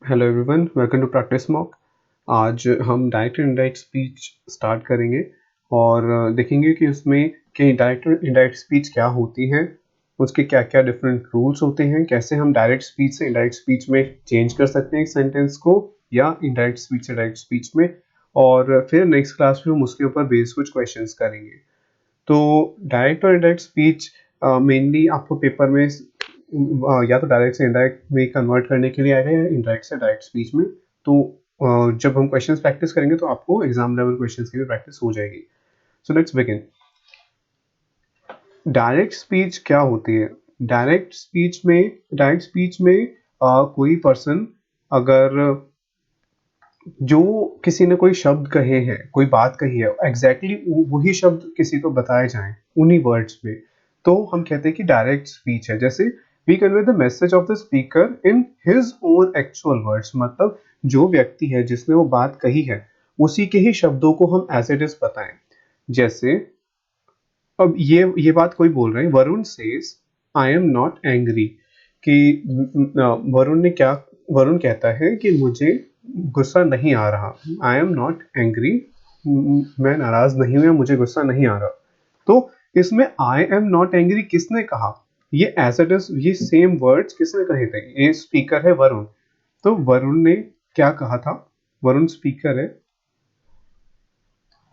Hello everyone, welcome to practice mock. आज हम direct and indirect speech start करेंगे और देखेंगे कि उसमें कि डायरेक्ट और इनडायरेक्ट स्पीच क्या होती है, उसके क्या क्या डिफरेंट रूल्स होते हैं, कैसे हम डायरेक्ट स्पीच से इनडायरेक्ट स्पीच में चेंज कर सकते हैं एक सेंटेंस को या इनडायरेक्ट स्पीच से डायरेक्ट स्पीच में। और फिर नेक्स्ट क्लास में हम उसके ऊपर बेस्ड कुछ क्वेश्चंस करेंगे। तो डायरेक्ट और इनडायरेक्ट स्पीच मेनली आपको पेपर में या तो डायरेक्ट से इनडायरेक्ट में कन्वर्ट करने के लिए आएगा या इनडायरेक्ट से डायरेक्ट स्पीच में। तो जब हम क्वेश्चंस प्रैक्टिस करेंगे तो आपको एग्जाम लेवल क्वेश्चंस की भी प्रैक्टिस हो जाएगी। So let's begin. Direct speech क्या होती है? डायरेक्ट स्पीच में कोई पर्सन अगर जो किसी ने कोई शब्द कहे हैं, कोई बात कही है, एग्जैक्टली वही शब्द किसी को बताए जाएं उन्हीं वर्ड्स में, तो हम कहते हैं कि डायरेक्ट स्पीच है। जैसे we convey the message of the speaker in his own actual words, मतलब जो व्यक्ति है जिसने वो बात कही है उसी के ही शब्दों को हम एज इट इज बताएं। जैसे अब ये बात कोई बोल रहे हैं, Varun says I am not angry, कि वरुण कहता है कि मुझे गुस्सा नहीं आ रहा। आई एम नॉट एंग्री, मैं नाराज नहीं हूं या मुझे गुस्सा नहीं आ रहा। तो इसमें आई एम नॉट एंग्री किसने कहा? ये एज इट इज, ये सेम वर्ड्स किसने कहे थे? ये स्पीकर है वरुण। तो वरुण ने क्या कहा था? वरुण स्पीकर है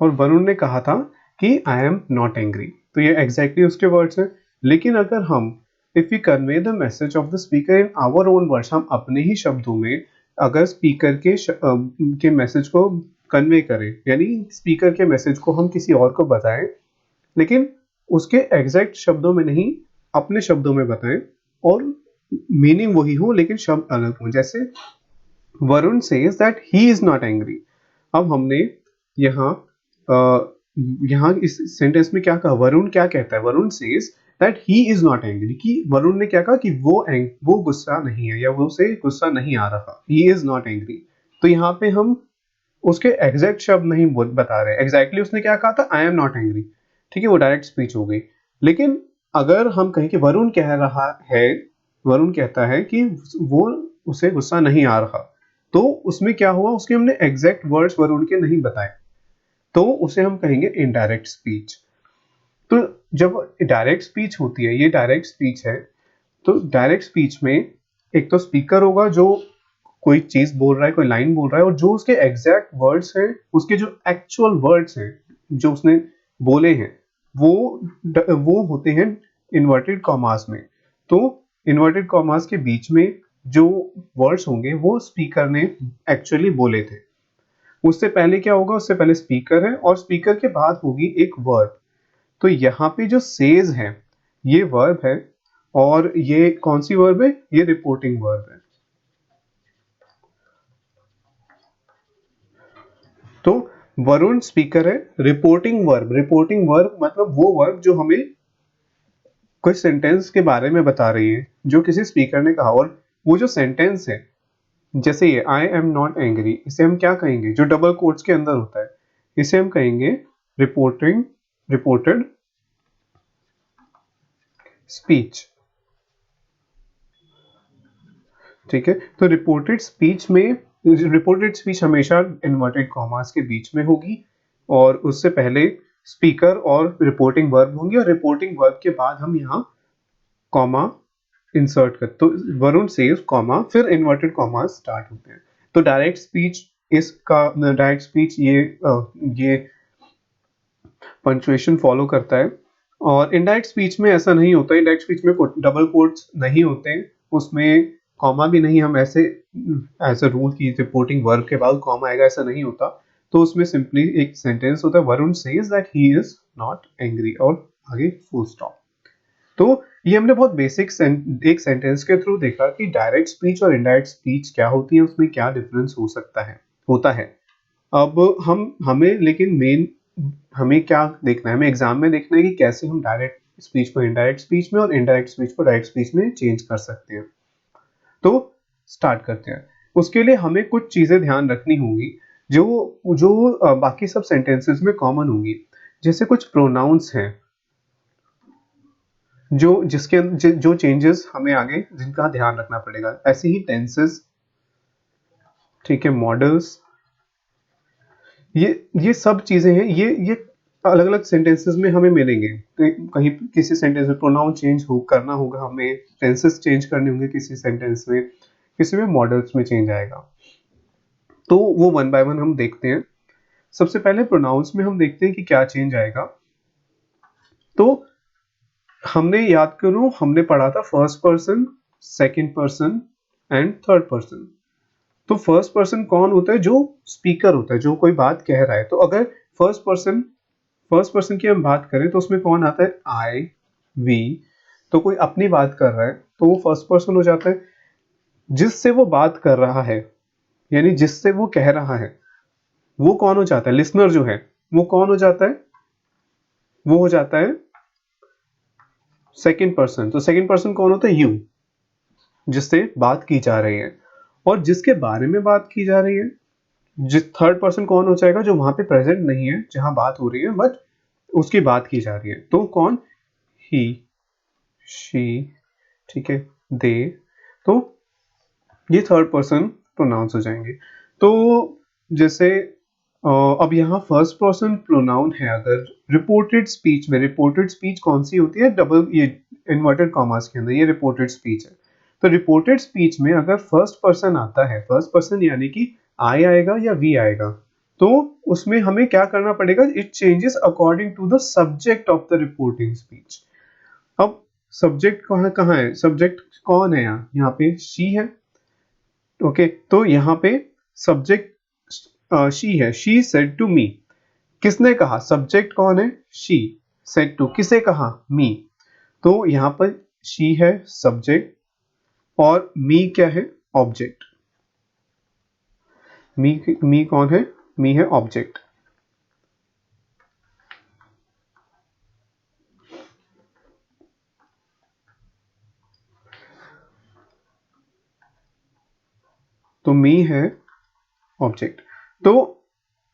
और वरुण ने कहा था कि आई एम नॉट एंग्री, तो ये एग्जैक्टली उसके वर्ड्स हैं। लेकिन अगर हम if you convey the message of the speaker in our own words, हम अपने ही शब्दों में अगर स्पीकर के मैसेज को कन्वे करें, यानी स्पीकर के मैसेज को हम किसी और को बताएं, लेकिन उसके एग्जैक्ट शब्दों में नहीं, अपने शब्दों में बताएं और मीनिंग वही हो लेकिन शब्द अलग हो। जैसे Varun says that he is not angry. अब हमने यहाँ यहाँ इस सेंटेंस में क्या कहा? वरुण क्या कहता है? Varun says that he is not angry, कि वरुण ने क्या कहा कि वो गुस्सा नहीं है या वो उसे गुस्सा नहीं आ रहा। ही इज नॉट एंग्री, तो यहाँ पे हम उसके एग्जैक्ट शब्द नहीं बता रहे। एग्जैक्टली उसने क्या कहा था? I am not angry. ठीक है, वो डायरेक्ट स्पीच हो गई। लेकिन अगर हम कहें कि वरुण कह रहा है, वरुण कहता है कि वो उसे गुस्सा नहीं आ रहा, तो उसमें क्या हुआ? उसके हमने एग्जैक्ट वर्ड्स वरुण के नहीं बताए, तो उसे हम कहेंगे इनडायरेक्ट स्पीच। तो जब डायरेक्ट स्पीच होती है, ये डायरेक्ट स्पीच है, तो डायरेक्ट स्पीच में एक तो स्पीकर होगा जो कोई चीज बोल रहा है, कोई लाइन बोल रहा है, और जो उसके एग्जैक्ट वर्ड्स हैं, उसके जो एक्चुअल वर्ड्स हैं जो उसने बोले हैं, वो होते हैं इन्वर्टेड कॉमास में। तो इन्वर्टेड कॉमास के बीच में जो वर्ड्स होंगे वो स्पीकर ने एक्चुअली बोले थे। उससे पहले क्या होगा? उससे पहले स्पीकर है और स्पीकर के बाद होगी एक वर्ब। तो यहाँ पे जो सेज है ये वर्ब है, और ये कौन सी वर्ब है? ये रिपोर्टिंग वर्ब है। तो वरुण स्पीकर है, रिपोर्टिंग वर्ब मतलब वो वर्ब जो हमें कोई सेंटेंस के बारे में बता रही है जो किसी स्पीकर ने कहा। और वो जो सेंटेंस है, जैसे ये आई एम नॉट एंग्री, इसे हम क्या कहेंगे? जो डबल कोट्स के अंदर होता है, इसे हम कहेंगे रिपोर्टेड स्पीच। ठीक है, तो रिपोर्टेड स्पीच हमेशा इन्वर्टेड कॉमास के बीच में होगी, और उससे पहले स्पीकर और रिपोर्टिंग वर्ब होंगी, और रिपोर्टिंग वर्ब के बाद हम यहाँ कॉमा इंसर्ट कर, तो वरुण सेज कॉमा, फिर इन्वर्टेड कॉमा स्टार्ट होते हैं। तो डायरेक्ट स्पीच ये पंक्चुएशन फॉलो करता है। और इनडायरेक्ट स्पीच में ऐसा नहीं होता। इनडायरेक्ट स्पीच में डबल कोट्स नहीं होते, उसमें कॉमा भी नहीं। हम ऐसे एज अ रूल की रिपोर्टिंग वर्ब के बाद कॉमा आएगा, ऐसा नहीं होता। तो उसमें सिंपली एक सेंटेंस होता है, Varun says that he is not angry, और आगे फुल स्टॉप। तो ये हमने बहुत बेसिक एक सेंटेंस के थ्रू देखा कि डायरेक्ट स्पीच और इनडायरेक्ट स्पीच क्या होती है, उसमें क्या डिफरेंस हो सकता है, होता है। अब हमें लेकिन मेन हमें क्या देखना है? हमें एग्जाम में देखना है कि कैसे हम डायरेक्ट स्पीच को इनडायरेक्ट स्पीच में और इनडायरेक्ट स्पीच को डायरेक्ट स्पीच में चेंज कर सकते हैं। तो स्टार्ट करते हैं। उसके लिए हमें कुछ चीजें ध्यान रखनी होंगी जो जो बाकी सब सेंटेंसेस में कॉमन होंगी। जैसे कुछ प्रोनाउंस हैं जो चेंजेस हमें आगे जिनका ध्यान रखना पड़ेगा। ऐसे ही टेंसेस, ठीक है, मॉडल्स, ये सब चीजें हैं, ये अलग अलग सेंटेंसेस में हमें मिलेंगे। कहीं किसी सेंटेंस में प्रोनाउन चेंज करना होगा, हमें टेंसेस चेंज करने होंगे किसी सेंटेंस में, किसी में मॉडल्स में चेंज आएगा। तो वो वन बाय वन हम देखते हैं। सबसे पहले प्रोनाउंस में हम देखते हैं कि क्या चेंज आएगा। तो हमने याद करो, हमने पढ़ा था first person, second person and third person. तो फर्स्ट पर्सन कौन होता है? जो स्पीकर होता है, जो कोई बात कह रहा है। तो अगर फर्स्ट पर्सन की हम बात करें तो उसमें कौन आता है? आई, वी। तो कोई अपनी बात कर रहा है तो वो फर्स्ट पर्सन हो जाता है। जिससे वो बात कर रहा है, यानी जिससे वो कह रहा है, वो कौन हो जाता है? लिसनर जो है वो कौन हो जाता है? वो हो जाता है सेकंड पर्सन। तो सेकंड पर्सन कौन होता है? यू, जिससे बात की जा रही है और जिसके बारे में बात की जा रही है। जिस थर्ड पर्सन कौन हो जाएगा? जो वहां पे प्रेजेंट नहीं है जहां बात हो रही है, बट उसकी बात की जा रही है। तो कौन? ही, शी, ठीक है, दे। तो ये थर्ड पर्सन प्रोनाउंस हो जाएंगे। तो जैसे अब यहाँ फर्स्ट पर्सन प्रोनाउन है अगर रिपोर्टेड स्पीच में, रिपोर्टेड स्पीच कौन सी होती है? डबल ये इन्वर्टेड कॉमास के अंदर, ये रिपोर्टेड स्पीच है। तो रिपोर्टेड स्पीच में अगर फर्स्ट पर्सन आता है, फर्स्ट पर्सन यानी कि आई आएगा या वी आएगा, तो उसमें हमें क्या करना पड़ेगा? It changes according to the subject of the reporting speech. अब सब्जेक्ट कहाँ कहाँ है? सब्जेक्ट कौन है? यहाँ पे शी है। ओके, तो यहाँ पे सब्जेक्ट शी है। She said to me. किसने कहा? सब्जेक्ट कौन है? शी। सेड टू, किसे कहा? मी। तो यहाँ पर शी है सब्जेक्ट और मी क्या है? ऑब्जेक्ट। मी कौन है? मी है ऑब्जेक्ट। तो मी है ऑब्जेक्ट। तो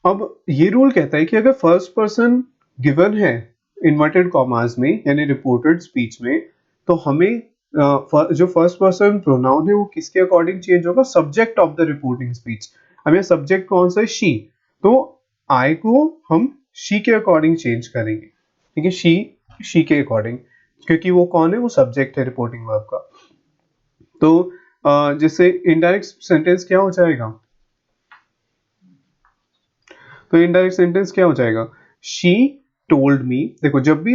अब ये रूल कहता है कि अगर फर्स्ट पर्सन गिवन है इन्वर्टेड कॉमास में यानी रिपोर्टेड स्पीच में, तो हमें जो फर्स्ट पर्सन प्रोनाउन है वो किसके अकॉर्डिंग चेंज होगा? Subject of the reporting speech. हमें सब्जेक्ट कौन सा है? शी। तो आई को हम शी के अकॉर्डिंग चेंज करेंगे। ठीक है, शी के अकॉर्डिंग, क्योंकि वो कौन है? वो सब्जेक्ट है रिपोर्टिंग वर्ब का। तो जैसे इनडायरेक्ट सेंटेंस क्या हो जाएगा? तो इनडायरेक्ट सेंटेंस क्या हो जाएगा? She told me. देखो, जब भी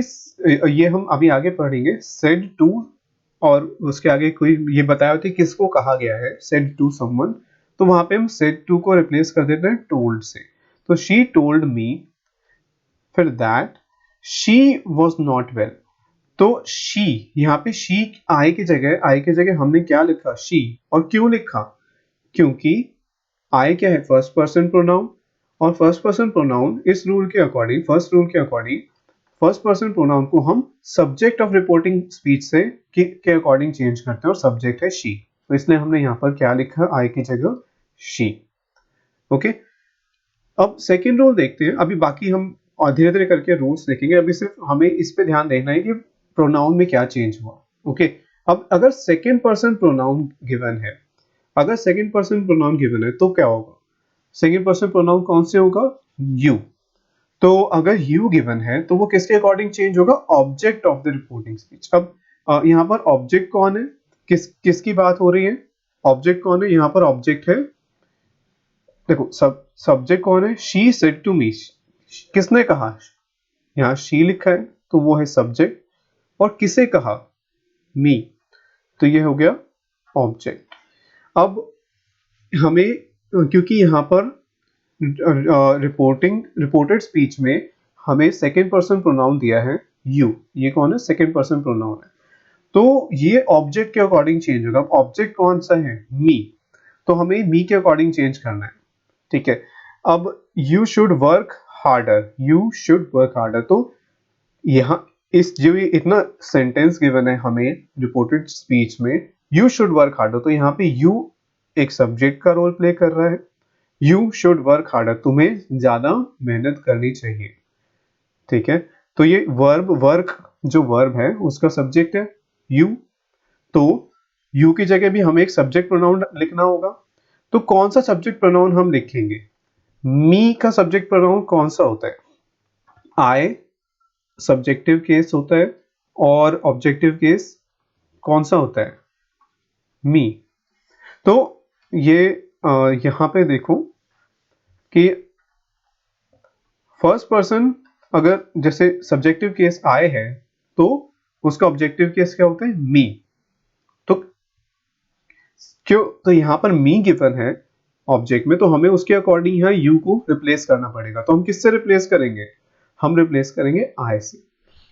ये हम अभी आगे पढ़ेंगे, सेड टू और उसके आगे कोई ये बताया होता है किसको कहा गया है, सेड टू समवन, तो वहां पे हम सेड टू को रिप्लेस कर देते हैं टोल्ड से। तो शी टोल्ड मी फिर that she was not well. तो शी, यहाँ पे शी आई की जगह हमने क्या लिखा? शी। और क्यों लिखा? क्योंकि आई क्या है? First person pronoun. और फर्स्ट पर्सन प्रोनाउन इस रूल के अकॉर्डिंग, फर्स्ट रूल के अकॉर्डिंग, फर्स्ट पर्सन प्रोनाउन को हम सब्जेक्ट ऑफ रिपोर्टिंग स्पीच से के अकॉर्डिंग चेंज करते हैं और सब्जेक्ट है शी। तो इसलिए हमने यहाँ पर क्या लिखा? आई की जगह शी। ओके, अब सेकेंड रूल देखते हैं। अभी बाकी हम और धीरे धीरे करके रूल्स देखेंगे, अभी सिर्फ हमें इस पे ध्यान देना है कि प्रोनाउन में क्या चेंज हुआ। ओके, अब अगर सेकेंड पर्सन प्रोनाउन गिवन है, अगर सेकेंड पर्सन प्रोनाउन गिवन है तो क्या होगा? सेकेंड पर्सन प्रोनाउन कौन से होगा? यू। तो अगर यू गिवन है तो वो किसके अकॉर्डिंग चेंज होगा? Object of the reporting speech. अब यहाँ पर ऑब्जेक्ट कौन है? किसकी बात हो रही है? ऑब्जेक्ट कौन है? यहाँ पर ऑब्जेक्ट है, देखो सब्जेक्ट कौन है? She said to me. किसने कहा? यहाँ शी लिखा है तो वो है सब्जेक्ट। और किसे कहा? मी। तो ये हो गया ऑब्जेक्ट। अब हमें, क्योंकि यहाँ पर रिपोर्टेड स्पीच में हमें सेकेंड पर्सन प्रोनाउन दिया है यू, ये कौन है? सेकेंड पर्सन प्रोनाउन है। तो ये ऑब्जेक्ट के अकॉर्डिंग चेंज होगा। ऑब्जेक्ट कौन सा है? मी। तो हमें मी के अकॉर्डिंग चेंज करना है। ठीक है, अब you should work harder, you should work harder. तो यहाँ इस जो ये इतना सेंटेंस गिवन है हमें रिपोर्टेड स्पीच में, यू शुड वर्क हार्डर, तो यहाँ पे यू एक सब्जेक्ट का रोल प्ले कर रहा है। यू शुड वर्क हार्डर, तुम्हें ज्यादा मेहनत करनी चाहिए। ठीक है, तो ये वर्ब, वर्क जो वर्ब है उसका सब्जेक्ट है यू। तो यू की जगह भी हमें एक सब्जेक्ट प्रोनाउन लिखना होगा। तो कौन सा सब्जेक्ट प्रोनाउन हम लिखेंगे? मी का सब्जेक्ट प्रोनाउन कौन सा होता है? आई सब्जेक्टिव केस होता है और ऑब्जेक्टिव केस कौन सा होता है? मी। तो ये यहां पे देखो कि फर्स्ट पर्सन अगर जैसे सब्जेक्टिव केस आई है तो उसका ऑब्जेक्टिव केस क्या होता है? मी। तो क्यों? तो यहां पर मी गिवन है ऑब्जेक्ट में, तो हमें उसके अकॉर्डिंग यहाँ यू को रिप्लेस करना पड़ेगा। तो हम किससे रिप्लेस करेंगे? हम रिप्लेस करेंगे आई से।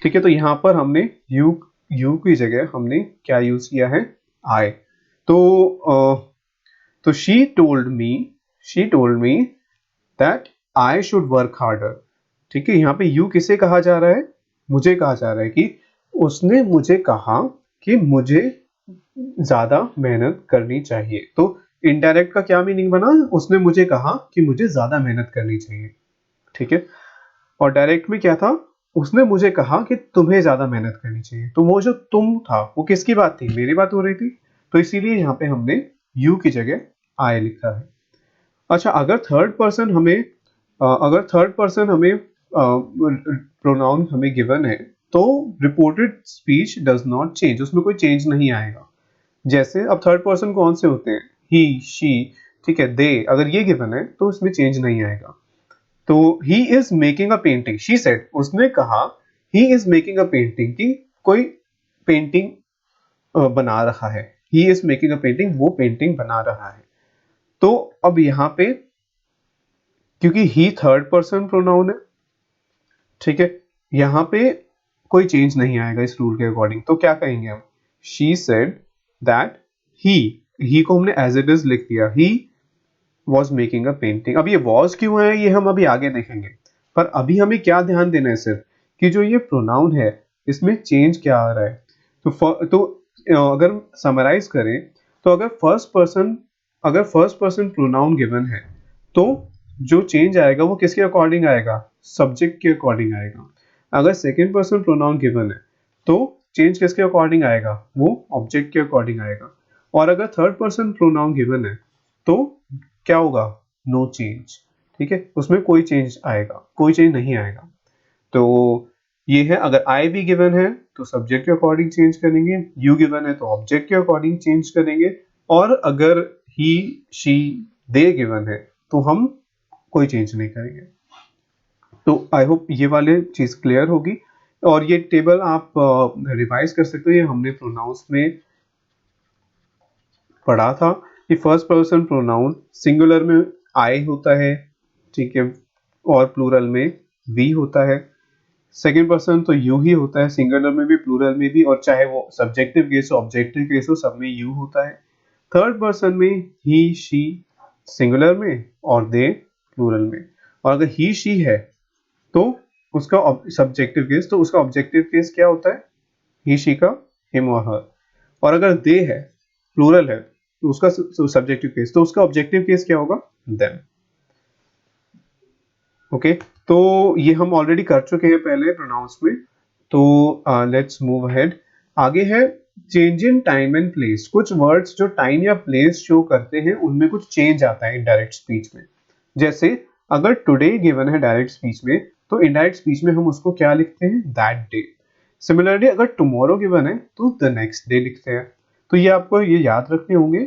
ठीक है, तो यहां पर हमने यू की जगह हमने क्या यूज किया है? आई। तो she told me that I should work harder. ठीक है, यहाँ पे यू किसे कहा जा रहा है? मुझे कहा जा रहा है कि उसने मुझे कहा कि मुझे ज्यादा मेहनत करनी चाहिए। तो इनडायरेक्ट का क्या मीनिंग बना? उसने मुझे कहा कि मुझे ज्यादा मेहनत करनी चाहिए। ठीक है, और डायरेक्ट में क्या था? उसने मुझे कहा कि तुम्हें ज्यादा मेहनत करनी चाहिए। तो वो जो तुम था वो किसकी बात थी? मेरी बात हो रही थी। तो इसीलिए यहाँ पे हमने यू की जगह आई लिखा है। अच्छा, अगर थर्ड पर्सन हमें प्रोनाउन हमें गिवन है तो reported speech does not change, उसमें कोई चेंज नहीं आएगा। जैसे अब थर्ड पर्सन कौन से होते हैं? ही, शी, ठीक है, दे। अगर ये गिवन है तो इसमें चेंज नहीं आएगा। तो he is making a painting, she said, उसने कहा he is making a painting, कि कोई पेंटिंग बना रहा है। He is making a painting, वो पेंटिंग बना रहा है। तो अब यहां पे क्योंकि ही थर्ड पर्सन प्रोनाउन है, ठीक है, यहां पे कोई चेंज नहीं आएगा इस रूल के अकॉर्डिंग। तो क्या कहेंगे हम? शी सेड दैट ही को हमने एज इट इज लिख दिया, he was making a painting. अब ये वॉज क्यों है ये हम अभी आगे देखेंगे, पर अभी हमें क्या ध्यान देना है सिर्फ कि जो ये प्रोनाउन है इसमें चेंज क्या आ रहा है। तो अगर समराइज करें तो अगर फर्स्ट पर्सन प्रोनाउन गिवन है तो जो चेंज आएगा वो किसके अकॉर्डिंग आएगा? सब्जेक्ट के अकॉर्डिंग आएगा। अगर सेकंड पर्सन प्रोनाउन गिवन है तो चेंज किसके अकॉर्डिंग आएगा? वो ऑब्जेक्ट के अकॉर्डिंग आएगा। और अगर थर्ड पर्सन प्रोनाउन गिवन है तो क्या होगा? No change. ठीक है, उसमें कोई चेंज आएगा, कोई चेंज नहीं आएगा। तो ये है, अगर आई भी गिवन है तो सब्जेक्ट के अकॉर्डिंग चेंज करेंगे, यू गिवन है तो ऑब्जेक्ट के अकॉर्डिंग चेंज करेंगे, और अगर ही, शी, दे गिवन है तो हम कोई चेंज नहीं करेंगे। तो आई होप ये वाले चीज क्लियर होगी। और ये टेबल आप रिवाइज कर सकते हो, ये हमने प्रोनाउंस में पढ़ा था कि फर्स्ट पर्सन प्रोनाउन सिंगुलर में आई होता है, ठीक है, और प्लूरल में वी होता है। सेकंड पर्सन तो यू ही होता है, सिंगुलर में भी प्लूरल में भी, और चाहे वो सब्जेक्टिव केस हो ऑब्जेक्टिव केस हो, सब में यू होता है। थर्ड पर्सन में ही, शी सिंगुलर में और दे प्लूरल में। और अगर ही, शी है तो उसका सब्जेक्टिव केस, तो उसका ऑब्जेक्टिव केस क्या होता है? ही, शी का हिम और हर। और अगर दे है, प्लूरल है, तो उसका सब्जेक्टिव केस, तो उसका ऑब्जेक्टिव केस क्या होगा? देम। ओके, तो ये हम ऑलरेडी कर चुके हैं पहले प्रोनाउंस में। तो लेट्स मूव अहेड। आगे है change in time and place. कुछ वर्ड्स जो टाइम या प्लेस शो करते हैं उनमें कुछ चेंज आता है इनडायरेक्ट स्पीच में। जैसे अगर टुडे गिवन है डायरेक्ट स्पीच में तो इनडायरेक्ट स्पीच में हम उसको क्या लिखते हैं? That day. सिमिलरली अगर टुमारो गिवन है तो द नेक्स्ट डे लिखते हैं। तो ये आपको ये याद रखने होंगे।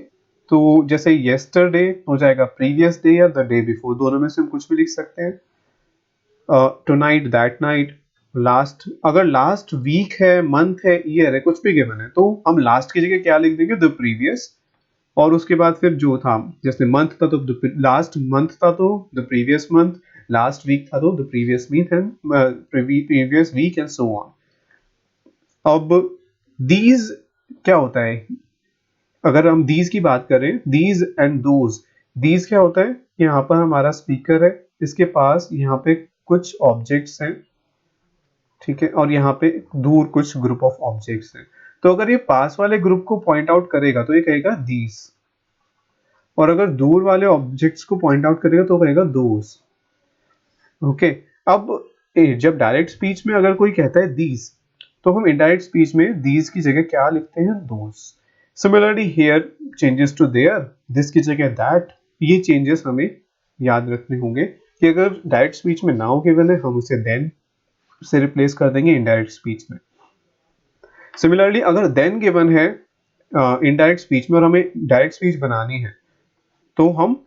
तो जैसे येस्टरडे हो जाएगा प्रीवियस डे या द डे बिफोर, दोनों में से हम कुछ भी लिख सकते हैं। Tonight, that night, last. अगर लास्ट वीक है, मंथ है, ईयर है, कुछ भी गिवन है तो हम लास्ट की जगह क्या लिख देंगे? The previous. और उसके बाद फिर जो था, जैसे मंथ था तो लास्ट मंथ था तो the previous month, last week था तो the previous week and previous week and so on. अब दीज क्या होता है? अगर हम दीज की बात करें, दीज एंड दोज, दीज क्या होता है? यहाँ पर हमारा स्पीकर है, इसके पास यहाँ पे कुछ ऑब्जेक्ट्स हैं, ठीक है, और यहाँ पे दूर कुछ ग्रुप ऑफ ऑब्जेक्ट्स हैं। तो अगर ये पास वाले ग्रुप को पॉइंट आउट करेगा तो ये कहेगा दीज, और अगर दूर वाले ऑब्जेक्ट्स को पॉइंट आउट करेगा तो कहेगा दोज। ओके, अब जब डायरेक्ट स्पीच में अगर कोई कहता है दीज तो हम इनडायरेक्ट स्पीच में दीज की जगह क्या लिखते हैं? Those. Similarly here changes to there, this की जगह दैट, ये चेंजेस हमें याद रखने होंगे कि अगर डायरेक्ट स्पीच में नाउ गिवन है हम उसे देन से रिप्लेस कर देंगे इनडायरेक्ट स्पीच में। सिमिलरली अगर देन गिवन है इनडायरेक्ट स्पीच में और हमें डायरेक्ट स्पीच बनानी है तो हम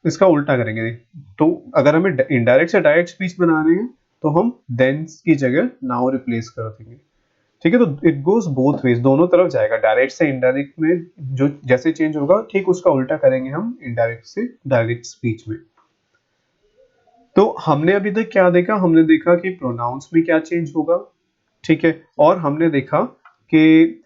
इसका उल्टा करेंगे। तो अगर हमें इनडायरेक्ट से डायरेक्ट स्पीच बनानी है तो हम देन की जगह नाउ रिप्लेस कर देंगे। ठीक है, तो इट गोज बोथ वेज, दोनों तरफ जाएगा। डायरेक्ट से इनडायरेक्ट में जो जैसे चेंज होगा ठीक उसका उल्टा करेंगे हम इनडायरेक्ट से डायरेक्ट स्पीच में। तो हमने अभी तक क्या देखा, हमने देखा कि प्रोनाउंस में क्या चेंज होगा, ठीक है, और हमने देखा कि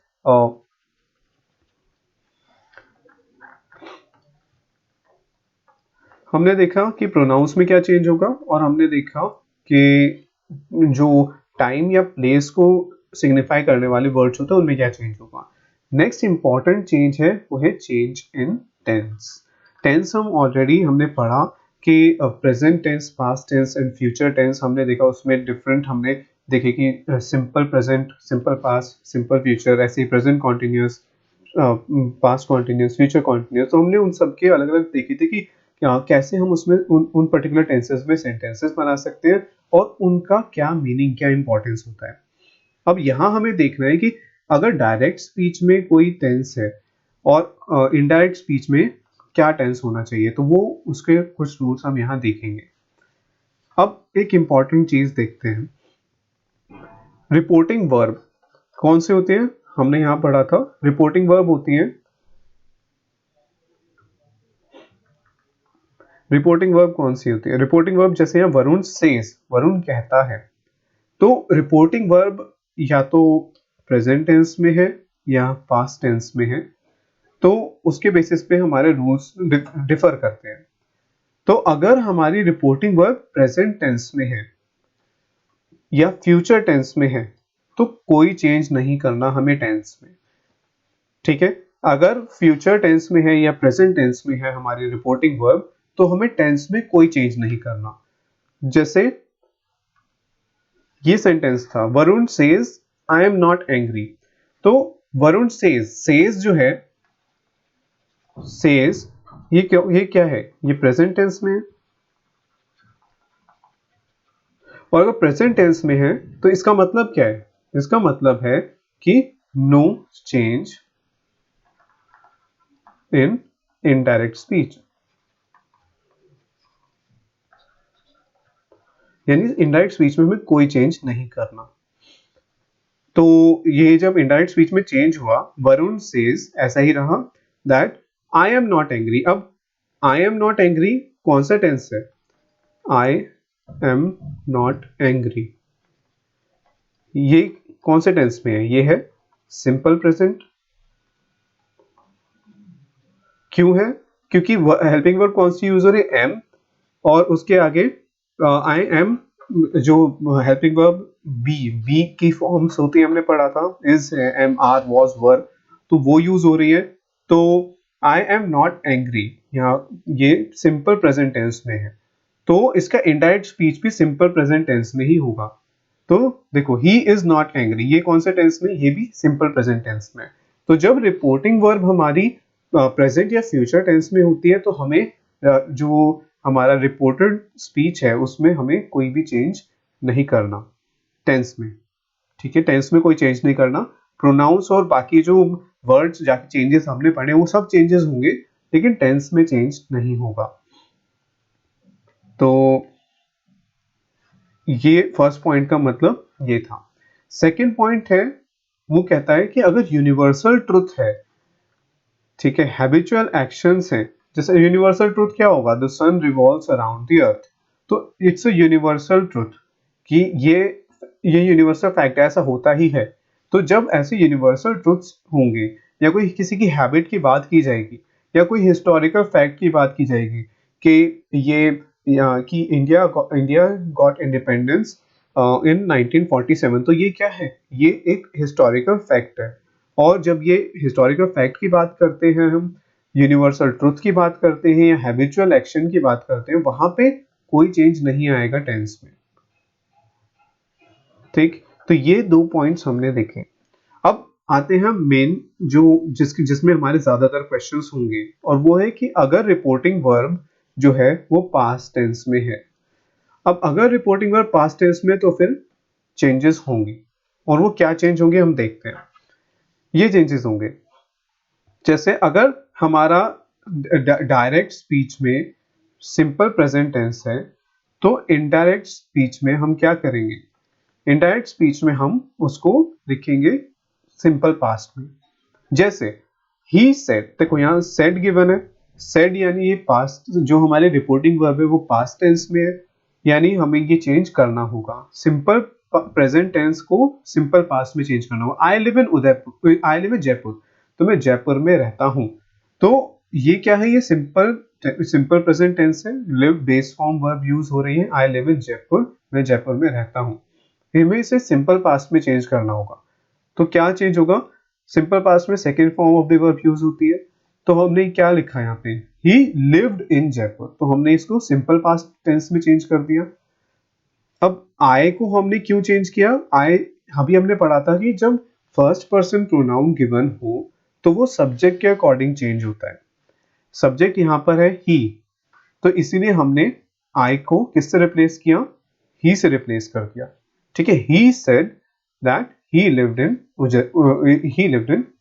हमने देखा कि प्रोनाउंस में क्या चेंज होगा और हमने देखा कि जो टाइम या प्लेस को सिग्निफाई करने वाले वर्ड्स होते हैं उनमें क्या चेंज होगा। नेक्स्ट इंपॉर्टेंट चेंज है वो है चेंज इन टेंस। टेंस हम ऑलरेडी हमने पढ़ा कि present tense, past tense and future tense हमने देखा, उसमें डिफरेंट हमने देखे कि simple present, simple past, simple future, ऐसे present continuous, past continuous, future continuous. तो हमने उन सबके अलग अलग देखे थे कि कैसे हम उसमें उन पर्टिकुलर टेंसेस में सेंटेंसेस बना सकते हैं और उनका क्या मीनिंग, क्या इंपॉर्टेंस होता है। अब यहाँ हमें देखना है कि अगर डायरेक्ट स्पीच में कोई टेंस है और इनडायरेक्ट स्पीच में क्या टेंस होना चाहिए, तो वो उसके कुछ रूल्स हम यहाँ देखेंगे। अब एक इंपॉर्टेंट चीज देखते हैं, रिपोर्टिंग वर्ब कौन से होते हैं, हमने यहाँ पढ़ा था रिपोर्टिंग वर्ब होती है। रिपोर्टिंग वर्ब कौन सी होती है, रिपोर्टिंग वर्ब जैसे यहाँ वरुण सेज, वरुण कहता है, तो रिपोर्टिंग वर्ब या तो प्रेजेंट टेंस में है या पास्ट टेंस में है, तो उसके बेसिस पे हमारे रूल्स डिफर करते हैं। तो अगर हमारी रिपोर्टिंग वर्ब प्रेजेंट टेंस में है या फ्यूचर टेंस में है तो कोई चेंज नहीं करना हमें टेंस में, ठीक है। अगर फ्यूचर टेंस में है या प्रेजेंट टेंस में है हमारी रिपोर्टिंग वर्ब तो हमें टेंस में कोई चेंज नहीं करना। जैसे ये सेंटेंस था, Varun says I am not angry, तो वरुण सेज जो है, सेज ये क्या है, ये प्रेजेंट टेंस में है, और अगर प्रेजेंट टेंस में है तो इसका मतलब क्या है, इसका मतलब है कि no change in indirect speech, यानी इनडायरेक्ट स्पीच में हमें कोई चेंज नहीं करना। तो ये जब इनडायरेक्ट स्पीच में चेंज हुआ, वरुण सेज ऐसा ही रहा that I am not angry. अब आई एम नॉट एंग्री कौन सा टेंस है, आई एम नॉट एंग्री, ये कौन से टेंस में है, ये है सिंपल प्रेजेंट। क्यों है, क्योंकि हेल्पिंग वर्ब कौन सी यूज हो रही है, एम, और उसके आगे आई एम, जो हेल्पिंग वर्ब बी की फॉर्म्स होती है हमने पढ़ा था, इज, एम, आर, वॉज, वर, तो वो यूज हो रही है। तो आई एम नॉट एंग्री यहाँ ये सिंपल प्रेजेंट टेंस में है, तो इसका इनडायरेक्ट स्पीच भी सिंपल प्रेजेंट टेंस में ही होगा। तो देखो ही इज नॉट एंग्री, ये कौन से टेंस में, ये भी सिंपल प्रेजेंट टेंस में। तो जब रिपोर्टिंग वर्ब हमारी प्रेजेंट या फ्यूचर टेंस में होती है तो हमें जो हमारा रिपोर्टेड स्पीच है उसमें हमें कोई भी चेंज नहीं करना टेंस में, ठीक है, टेंस में कोई चेंज नहीं करना। प्रोनाउंस और बाकी जो वर्ड्स जाके चेंजेस हमने पढ़े वो सब चेंजेस होंगे लेकिन टेंस में चेंज नहीं होगा। तो ये फर्स्ट पॉइंट का मतलब ये था। सेकंड पॉइंट है, वो कहता है कि अगर यूनिवर्सल ट्रुथ है, ठीक है, हैबिचुअल एक्शंस है, जैसे यूनिवर्सल ट्रुथ क्या होगा, the sun revolves around the earth, तो इट्स अ यूनिवर्सल ट्रुथ कि ये यूनिवर्सल फैक्ट ऐसा होता ही है। तो जब ऐसे यूनिवर्सल ट्रुथ्स होंगे या कोई किसी की हैबिट की बात की जाएगी या कोई हिस्टोरिकल फैक्ट की बात की जाएगी कि ये कि इंडिया गॉट इंडिपेंडेंस इन 1947, तो ये क्या है, ये एक हिस्टोरिकल फैक्ट है। और जब ये हिस्टोरिकल फैक्ट की बात करते हैं, हम यूनिवर्सल ट्रुथ की बात करते हैं या हैबिचुअल एक्शन की बात करते हैं, वहां पे कोई चेंज नहीं आएगा टेंस में, ठीक। तो ये दो पॉइंट्स हमने देखे। अब आते हैं मेन जो जिसमें हमारे ज्यादातर क्वेश्चंस होंगे, और वो है कि अगर रिपोर्टिंग वर्ब जो है वो पास्ट टेंस में है। अब अगर रिपोर्टिंग वर्ब पास्ट टेंस में तो फिर चेंजेस होंगे, और वो क्या चेंज होंगे हम देखते हैं। ये चेंजेस होंगे जैसे अगर हमारा डायरेक्ट स्पीच में सिंपल प्रेजेंट टेंस है, तो इनडायरेक्ट स्पीच में हम क्या करेंगे, इनडायरेक्ट स्पीच में हम उसको लिखेंगे सिंपल पास्ट में। जैसे ही सेड, देखो यहाँ सेड गिवन है, सेड यानी ये पास्ट, जो हमारे रिपोर्टिंग वर्ब है वो पास्ट टेंस में है, यानी हमें ये चेंज करना होगा, सिंपल प्रेजेंट टेंस को सिंपल पास्ट में चेंज करना होगा। I live in Udaipur, I live in Jaipur, तो मैं जयपुर में रहता हूं। तो ये क्या है, ये सिंपल प्रेजेंट टेंस है, live base form verb use हो रही है, आई लिव इन जयपुर, मैं जयपुर में रहता हूं। हमें इसे सिंपल पास्ट में चेंज करना होगा। तो क्या चेंज होगा, सिंपल पास्ट में second form of the verb use होती है, तो हमने क्या लिखा यहाँ पे, ही लिव्ड इन जयपुर, तो हमने इसको सिंपल पास्ट टेंस में चेंज कर दिया। अब आई को हमने क्यों चेंज किया, आई अभी हमने पढ़ा था कि जब फर्स्ट पर्सन प्रोनाउन गिवन हो तो वो सब्जेक्ट के अकॉर्डिंग चेंज होता है। सब्जेक्ट यहाँ पर है ही, तो इसीलिए हमने आई को किससे रिप्लेस किया, ही से रिप्लेस कर दिया। ठीक है, he said that he lived in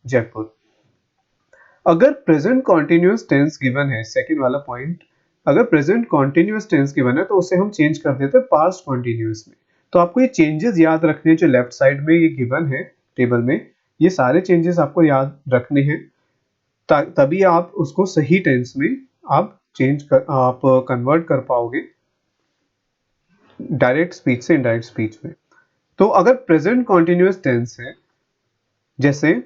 Jaipur. अगर प्रेजेंट कॉन्टिन्यूअस टेंस गिवन है, सेकंड वाला पॉइंट, अगर प्रेजेंट कॉन्टिन्यूअस टेंस गिवन है तो उसे हम चेंज कर देते हैं पास्ट कॉन्टिन्यूअस में। तो आपको ये चेंजेस याद रखने हैं, जो लेफ्ट साइड में ये गिवन है टेबल में, ये सारे चेंजेस आपको याद रखने हैं, तभी आप उसको सही टेंस में आप आप कन्वर्ट कर पाओगे डायरेक्ट स्पीच से इनडायरेक्ट स्पीच में। तो अगर प्रेजेंट कॉन्टिन्यूअस टेंस है, जैसे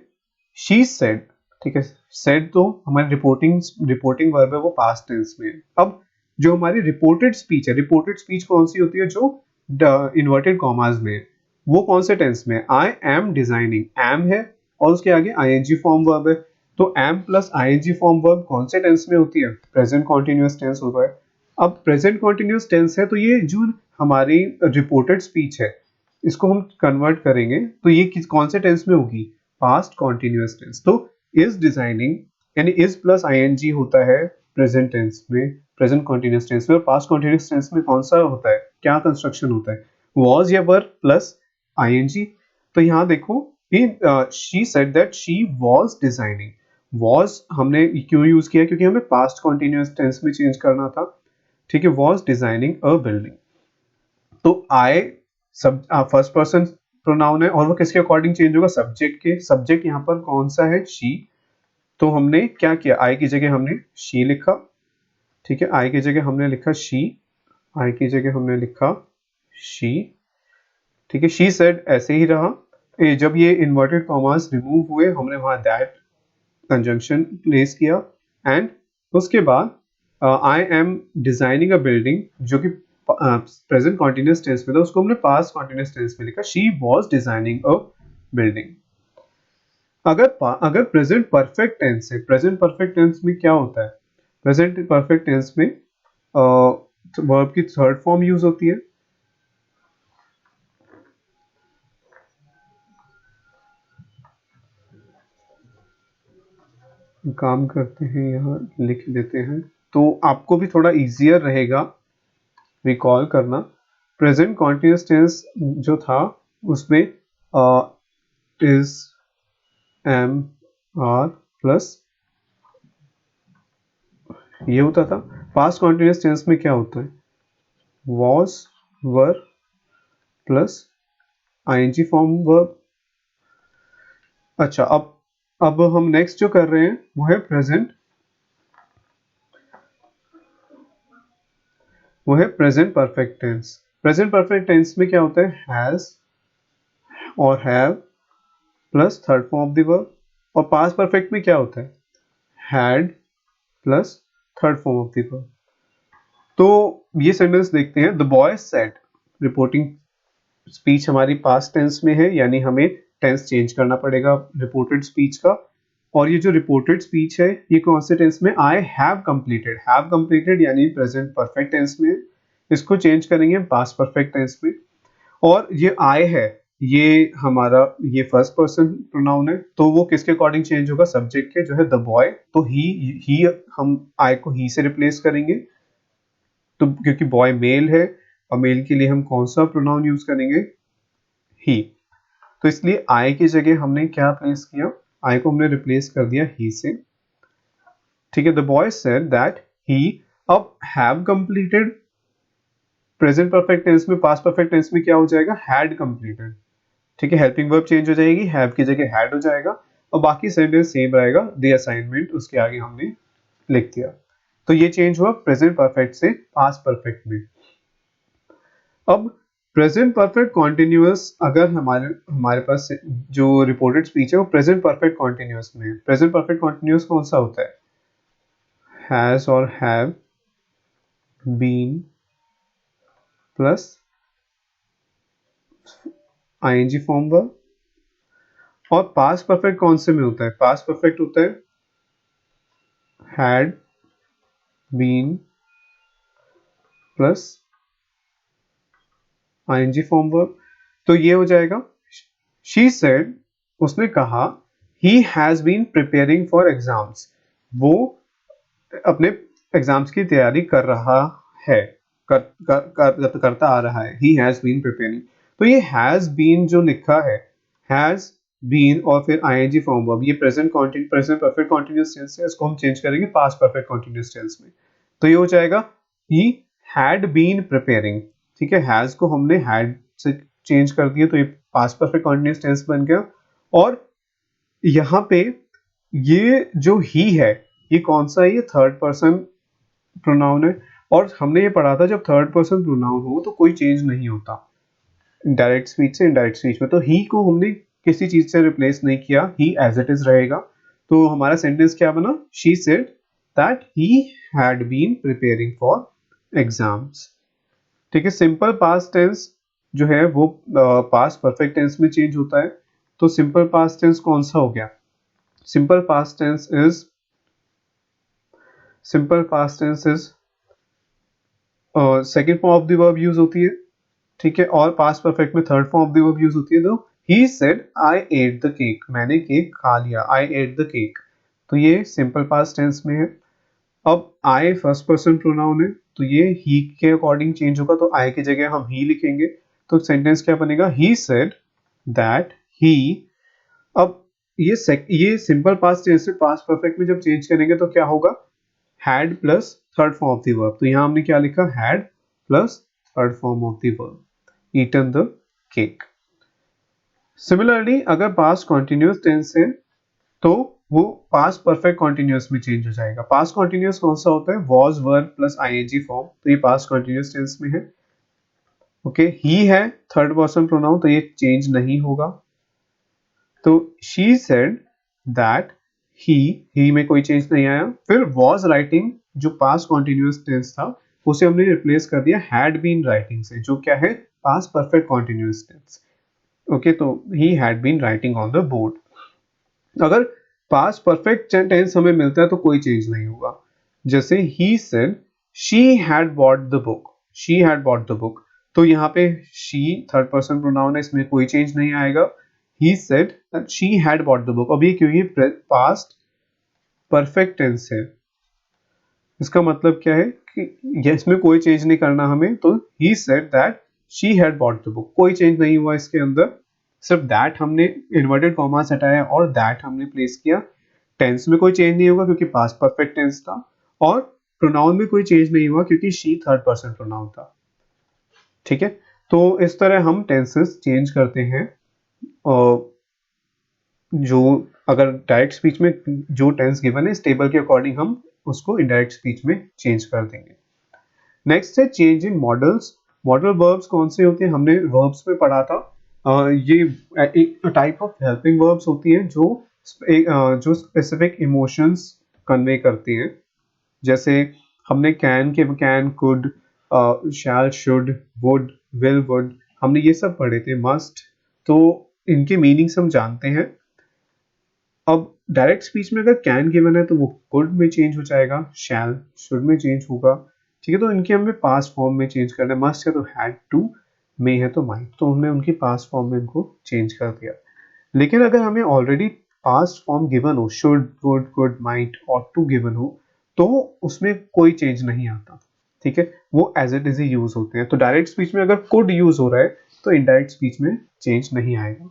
शी सेड, ठीक है, सेड तो हमारी रिपोर्टिंग वर्ब है, वो पास्ट टेंस में है। अब जो हमारी रिपोर्टेड स्पीच है, रिपोर्टेड स्पीच कौन सी होती है, जो इन्वर्टेड कॉमास में है, वो कौन से टेंस में है, आई एम डिजाइनिंग, एम है और उसके आगे आईएनजी फॉर्म वर्ब है, तो am plus ING form verb कौन से टेंस में होती है, प्रेजेंट कॉन्टिन्यूअस टेंस होता है। अब प्रेजेंट कॉन्टिन्यूअस टेंस है, तो ये जो हमारी रिपोर्टेड स्पीच है, इसको हम कन्वर्ट करेंगे तो ये कौन से टेंस में होगी, पास्ट कॉन्टिन्यूअस टेंस। तो इज डिजाइनिंग यानी इज प्लस आईएनजी होता है प्रेजेंट टेंस में, प्रेजेंट कॉन्टिन्यूअस टेंस में। और पास्ट कॉन्टिन्यूअस टेंस में कौन सा होता है, क्या कंस्ट्रक्शन होता है, वॉज या वर प्लस आईएनजी। तो यहाँ देखो, she said that she was designing, was हमने क्यों यूज किया, क्योंकि हमें पास्ट कॉन्टिन्यूअस टेंस में चेंज करना था। ठीक है, वॉज डिजाइनिंग अ बिल्डिंग, तो आई सब फर्स्ट पर्सन प्रोनाउन है और वो किसके अकॉर्डिंग चेंज होगा, सब्जेक्ट के। सब्जेक्ट यहाँ पर कौन सा है, शी, तो हमने क्या किया, आई की जगह हमने शी लिखा। ठीक है, आई की जगह हमने लिखा शी, आई की जगह हमने लिखा शी। ठीक है, शी सेड ऐसे ही रहा, जब ये इन्वर्टेड कॉमास रिमूव हुए हमने वहां दैट कंजंक्शन प्लेस किया, एंड उसके बाद I am designing a building, जो कि प्रेजेंट कॉन्टिन्यूअस टेंस में था, उसको हमने पास्ट कॉन्टिन्यूअस टेंस में लिखा, she was designing a building. अगर प्रेजेंट परफेक्ट टेंस है, प्रेजेंट परफेक्ट टेंस में क्या होता है, प्रेजेंट परफेक्ट टेंस में वर्ब की थर्ड फॉर्म यूज होती है। काम करते हैं, यहाँ लिख देते हैं तो आपको भी थोड़ा इजियर रहेगा रिकॉल करना। प्रेजेंट कॉन्टिन्यूअस टेंस जो था उसमें इज, एम, आर प्लस ये होता था। पास्ट कॉन्टिन्यूअस टेंस में क्या होता है, was, were plus ING form verb. अच्छा, अब हम नेक्स्ट जो कर रहे हैं वो है present perfect tense. Present perfect tense में क्या होता है, हैज और have plus third form of the verb. और पास्ट परफेक्ट में क्या होता है, had plus third form of the verb. तो ये सेंटेंस देखते हैं, the boy said, reporting speech हमारी पास्ट टेंस में है, यानी हमें टेंस चेंज करना पड़ेगा रिपोर्टेड स्पीच का। और ये जो रिपोर्टेड स्पीच है ये कौन से टेंस में, आई हैव कंप्लीटेड यानी प्रेजेंट परफेक्ट टेंस में, इसको चेंज करेंगे पास्ट परफेक्ट टेंस में। और ये आई है, ये हमारा ये फर्स्ट पर्सन प्रोनाउन है, तो वो किसके अकॉर्डिंग चेंज होगा, सब्जेक्ट के, जो है द बॉय, तो ही हम आई को ही से रिप्लेस करेंगे, तो क्योंकि बॉय मेल है और मेल के लिए हम कौन सा प्रोनाउन यूज करेंगे, ही, तो इसलिए आई की जगह हमने क्या प्लेस किया, आई को हमने रिप्लेस कर दिया ही से, ठीक है। The boy said that he, अब have completed, present perfect tense में, पास्ट परफेक्ट टेंस में क्या हो जाएगा, हैड कंप्लीटेड, ठीक है। हेल्पिंग वर्ब चेंज हो जाएगी, हैव की जगह हैड हो जाएगा, और बाकी सेंटेंस सेम रहेगा, द असाइनमेंट उसके आगे हमने लिख दिया। तो ये चेंज हुआ प्रेजेंट परफेक्ट से पास्ट परफेक्ट में। अब प्रेजेंट परफेक्ट कॉन्टिन्यूअस, अगर हमारे हमारे पास जो रिपोर्टेड स्पीच है वो प्रेजेंट परफेक्ट कॉन्टिन्यूअस में है। प्रेजेंट परफेक्ट कॉन्टिन्यूअस कौन सा होता है, हैज और have been plus ING form verb. और पास्ट परफेक्ट कौन से में होता है, पास्ट परफेक्ट होता है had been plus ING form verb, तो ये हो जाएगा शी सेड, उसने कहा, he has been preparing for exams, वो अपने एग्जाम्स की तैयारी कर रहा है, करता आ रहा है, ही हैज बीन प्रिपेयरिंग। तो ये हैज बीन जो लिखा है, हैज बीन और फिर आईएनजी फॉर्म वर्ब, ये प्रेजेंट परफेक्ट कॉन्टिन्यूअस टेंस है, इसको हम चेंज करेंगे पास्ट परफेक्ट कॉन्टिन्यूअस टेंस में, तो ये हो जाएगा ही हैड बीन प्रिपेयरिंग, ठीक है। हैज को हमने हैड से चेंज कर दिया, तो ये पास्ट परफेक्ट कॉन्टिन्यूअस टेंस बन गया। और यहाँ पे ये जो ही है, ये कौन सा है, ये थर्ड पर्सन प्रोनाउन है, और हमने ये पढ़ा था जब थर्ड पर्सन प्रोनाउन हो तो कोई चेंज नहीं होता डायरेक्ट स्पीच से इनडायरेक्ट स्पीच में। तो ही को हमने किसी चीज से रिप्लेस नहीं किया, ही एज इट इज रहेगा। तो हमारा सेंटेंस क्या बना, she said that he had been preparing for exams, ठीक है। सिंपल पास्ट टेंस जो है वो पास्ट परफेक्ट टेंस में चेंज होता है। तो सिंपल पास्ट टेंस कौन सा हो गया, simple past tense is second form of the verb use होती है, ठीक है। और पास्ट परफेक्ट में third form of the verb use होती है। तो he said I ate the cake, मैंने केक खा लिया, आई एट द केक, तो ये सिंपल पास्ट टेंस में है। अब आई फर्स्ट पर्सन प्रोनाउन है, तो ये ही के अकॉर्डिंग चेंज होगा, तो आई की जगह हम ही लिखेंगे, तो सेंटेंस क्या बनेगा, ही सेड दैट ही। अब ये सिंपल पास्ट टेंस से पास्ट परफेक्ट में जब चेंज करेंगे तो क्या होगा, had plus third form of the verb, तो यहां हमने क्या लिखा, had plus third form of the verb, eaten the cake. Similarly अगर पास्ट कॉन्टिन्यूअस टेंस है तो वो पास्ट परफेक्ट कॉन्टिन्यूअस में चेंज हो जाएगा। पास्ट कॉन्टिन्यूअस कौन सा होता है, was verb plus ING form, तो ये पास्ट कॉन्टिन्यूअस टेंस में है, ओके। ही है थर्ड पर्सन प्रोनाउन, तो ये चेंज नहीं होगा। तो शी सेड दैट ही में कोई चेंज नहीं आया। फिर वॉज राइटिंग जो पास्ट कॉन्टिन्यूअस टेंस था उसे हमने रिप्लेस कर दिया हैड बीन राइटिंग से, जो क्या है, past perfect continuous tense, okay. तो he had been writing on the board. अगर पास्ट परफेक्ट टेंस हमें मिलता है तो कोई चेंज नहीं होगा, जैसे he said she had bought the book, she had bought the book, तो यहाँ पे शी थर्ड पर्सन प्रोनाउन है, इसमें कोई चेंज नहीं आएगा। He said that she had bought the book, अब ये क्योंकि पास्ट परफेक्ट टेंस है, इसका मतलब क्या है कि इसमें कोई चेंज नहीं करना हमें, तो he said that she had bought the book, कोई चेंज नहीं हुआ इसके अंदर, सिर्फ दैट हमने इन्वर्टेड कॉमास हटाया और दैट हमने प्लेस किया। टेंस में कोई चेंज नहीं होगा क्योंकि पास्ट परफेक्ट टेंस था, और प्रोनाउन में कोई चेंज नहीं हुआ क्योंकि शी थर्ड पर्सन प्रोनाउन था, ठीक है। तो इस तरह हम टेंसेस चेंज करते हैं, और जो अगर डायरेक्ट स्पीच में जो टेंस गिवन है इस टेबल के अकॉर्डिंग हम उसको इनडायरेक्ट स्पीच में चेंज कर देंगे। नेक्स्ट है चेंज इन मॉडल्स। मॉडल वर्ब्स कौन से होते हैं, हमने वर्ब्स में पढ़ा था, ये एक टाइप ऑफ हेल्पिंग वर्ब्स होती है जो स्पेसिफिक इमोशंस कन्वे करती हैं। जैसे हमने can could shall should would will would, हमने ये सब पढ़े थे, मस्ट, तो इनके मीनिंग्स हम जानते हैं। अब डायरेक्ट स्पीच में अगर कैन गिवन है तो वो कुड में चेंज हो जाएगा, शैल शुड में चेंज होगा, ठीक है। तो इनके हमें पास्ट फॉर्म में चेंज करना है, मस्ट है तो हैड टू, मे है तो माइट, तो हमने उनकी पास्ट फॉर्म में इनको चेंज कर दिया। लेकिन अगर हमें ऑलरेडी पास्ट फॉर्म गिवन हो, should, would, could, might, ought to given हो, तो उसमें कोई चेंज नहीं आता, ठीक है, वो एज इट इज ही यूज होते हैं। तो डायरेक्ट स्पीच में अगर कुड यूज हो रहा है तो इनडायरेक्ट स्पीच में चेंज नहीं आएगा।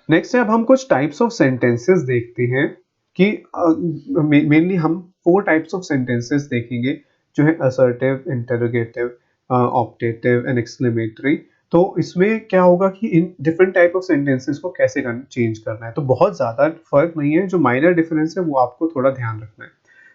नेक्स्ट है, अब हम कुछ टाइप्स ऑफ सेंटेंसेस देखते हैं कि मेनली हम 4 टाइप्स ऑफ सेंटेंसेस देखेंगे, जो है assertive, interrogative, optative and exclamatory. तो इसमें क्या होगा कि in different type of sentences को कैसे चेंज करना है, तो बहुत ज्यादा फर्क नहीं है, जो माइनर डिफरेंस है वो आपको थोड़ा ध्यान रखना है।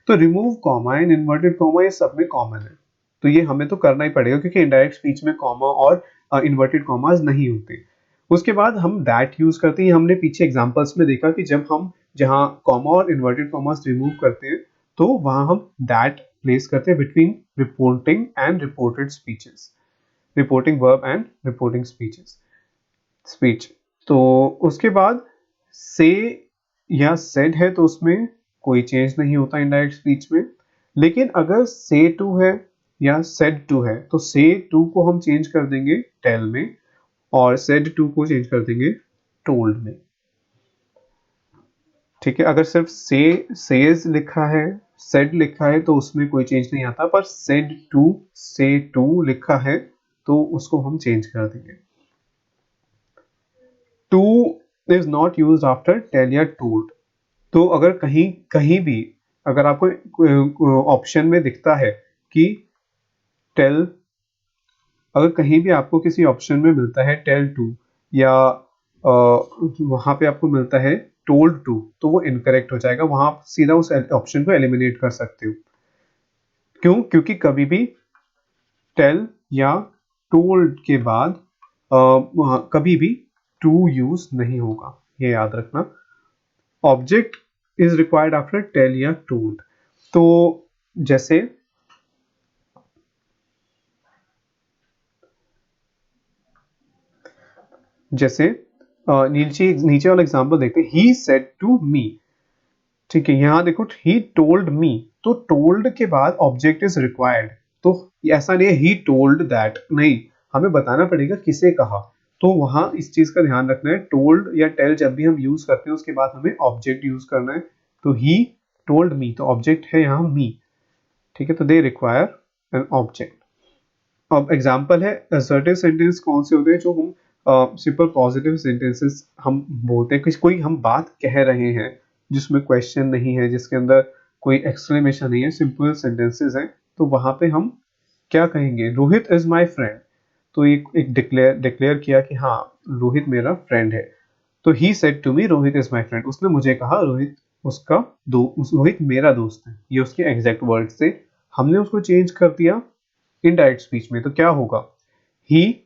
तो remove comma and inverted comma ये सब में कॉमन है, तो ये हमें तो करना ही पड़ेगा क्योंकि इनडायरेक्ट स्पीच में कॉमा और इन्वर्टेड कॉमास नहीं होते। उसके बाद हम दैट यूज करते हैं। हमने पीछे एग्जांपल्स में देखा कि जब हम जहां कॉमा और इन्वर्टेड कॉमास रिमूव करते हैं तो वहां हम दैट प्लेस करते हैं between reporting and reported speeches, reporting verb and reporting speeches, speech. तो उसके बाद से या सेड है तो उसमें कोई चेंज नहीं होता इनडायरेक्ट स्पीच में। लेकिन अगर से टू है या सेड टू है तो से टू को हम चेंज कर देंगे टेल में, और सेड टू को चेंज कर देंगे टोल्ड में, ठीक है। अगर सिर्फ से सेज लिखा है, सेड लिखा है तो उसमें कोई चेंज नहीं आता, पर सेड टू, से टू लिखा है तो उसको हम चेंज कर देंगे। To is not use after tell या टोल्ड। तो अगर कहीं कहीं भी अगर आपको ऑप्शन में दिखता है कि टेल, अगर कहीं भी आपको किसी ऑप्शन में मिलता है टेल टू या वहां पे आपको मिलता है टोल्ड टू, तो वो इनकरेक्ट हो जाएगा, वहां आप सीधा उस ऑप्शन को एलिमिनेट कर सकते हो। क्यों? क्योंकि कभी भी टेल या टोल्ड के बाद कभी भी टू यूज नहीं होगा, ये याद रखना। Object is required after tell या टोल्ड। तो जैसे जैसे नीचे नीचे वाला एग्जांपल देखते हैं, ही सेड टू मी, ठीक है। यहां देखो ही टोल्ड मी, तो टोल्ड के बाद ऑब्जेक्ट इज रिक्वायर्ड, तो ऐसा नहीं है ही टोल्ड दैट, नहीं, हमें बताना पड़ेगा किसे कहा। तो वहां इस चीज का ध्यान रखना है, टोल्ड या टेल जब भी हम यूज करते हैं उसके बाद हमें ऑब्जेक्ट यूज करना है। तो ही टोल्ड मी, तो ऑब्जेक्ट है यहाँ मी, ठीक है, तो दे रिक्वायर एन ऑब्जेक्ट। अब एग्जाम्पल है असर्टिव सेंटेंस कौन से होते हैं, जो हम सिंपल पॉजिटिव सेंटेंसेस हम बोलते हैं कि कोई हम बात कह रहे हैं जिसमें क्वेश्चन नहीं है, जिसके अंदर कोई एक्सक्लेमेशन नहीं है, सिंपल सेंटेंसेस हैं, तो वहां पे हम क्या कहेंगे, रोहित इज माई फ्रेंड। तो एक डिक्लेयर किया कि हाँ रोहित मेरा फ्रेंड है। तो he said to me Rohit is my friend, उसने मुझे कहा रोहित उसका रोहित मेरा दोस्त है, ये उसके एग्जैक्ट वर्ड से। हमने उसको चेंज कर दिया इनडायरेक्ट स्पीच में, तो क्या होगा, ही।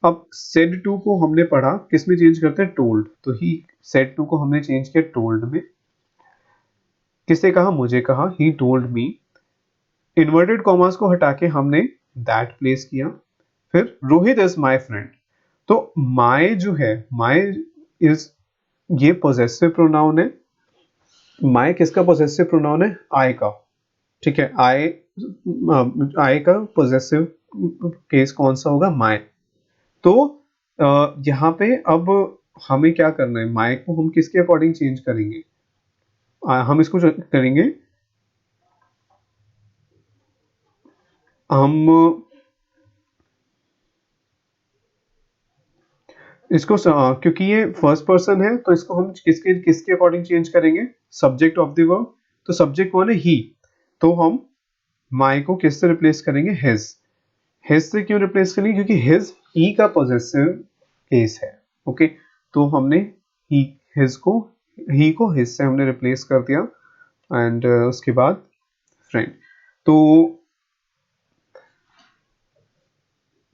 अब सेड टू को हमने पढ़ा किस में चेंज करते हैं, टोल्ड, तो ही सेड टू को हमने चेंज किया टोल्ड में। किसे कहा, मुझे कहा, he told me. Inverted commas को हटा के हमने दैट प्लेस किया। फिर रोहित इज माई फ्रेंड, तो माई जो है, माई इज, ये पोजेसिव प्रोनाउन है। माई किसका पोजेसिव प्रोनाउन है, आई का, ठीक है। आई का पोजेसिव केस कौन सा होगा, माई। तो यहाँ पे अब हमें क्या करना है, माई को हम किसके अकॉर्डिंग चेंज करेंगे, हम इसको जो करेंगे, हम इसको क्योंकि ये फर्स्ट पर्सन है तो इसको हम किसके किसके अकॉर्डिंग चेंज करेंगे, सब्जेक्ट ऑफ द वर्ब। तो सब्जेक्ट कौन है, ही, तो हम माई को किससे रिप्लेस करेंगे, हिज। हिज से क्यों रिप्लेस करेंगे, क्योंकि हिज ई का पॉजेसिव केस है, ओके। तो हमने ही, हिज को, ही को हिज से हमने रिप्लेस कर दिया, एंड उसके बाद फ्रेंड। तो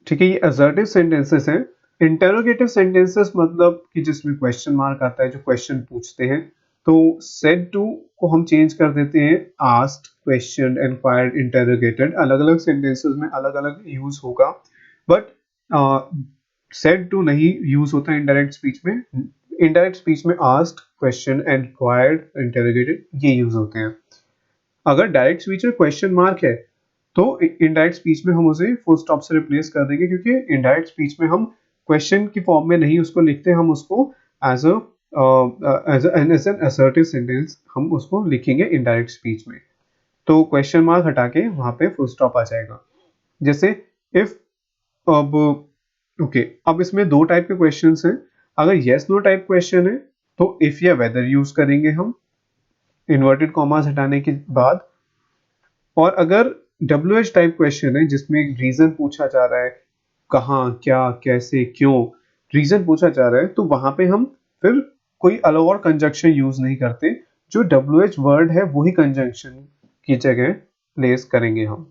ठीक है, ये असर्टिव सेंटेंसेस हैं। इंटेरोगेटिव सेंटेंसेस मतलब कि जिसमें क्वेश्चन मार्क आता है, जो क्वेश्चन पूछते हैं। तो सेड टू को हम चेंज कर देते हैं आस्क्ड, क्वेश्चन, इंक्वायर्ड, इंटेरोगेटेड, अलग अलग सेंटेंसेस में अलग अलग यूज होगा, बट सेड टू नहीं यूज होता इनडायरेक्ट स्पीच में। इनडायरेक्ट स्पीच में आस्क्ड, क्वेश्चन, इंक्वायर्ड, इंटेरोगेटेड ये यूज होते हैं। अगर डायरेक्ट स्पीच में क्वेश्चन मार्क है तो इनडायरेक्ट स्पीच में हम उसे फुल स्टॉप से रिप्लेस कर देंगे, क्योंकि इनडायरेक्ट स्पीच में हम क्वेश्चन की फॉर्म में नहीं उसको लिखते, हम उसको एज एन असर्टिव सेंटेंस हम उसको लिखेंगे इनडायरेक्ट स्पीच में। तो क्वेश्चन मार्क हटा के वहां पे फुल स्टॉप आ जाएगा। जैसे इफ, अब ओके, अब इसमें दो टाइप के क्वेश्चंस हैं। अगर यस नो टाइप क्वेश्चन है तो इफ या वेदर यूज करेंगे हम इन्वर्टेड कॉमास हटाने के बाद। और अगर डब्ल्यू एच टाइप क्वेश्चन है जिसमें रीजन पूछा जा रहा है, कहाँ, क्या, कैसे, क्यों, रीजन पूछा जा रहा है, तो वहां पे हम फिर कोई अलग और कंजंक्शन यूज नहीं करते, जो डब्ल्यू एच वर्ड है वही कंजंक्शन की जगह प्लेस करेंगे हम।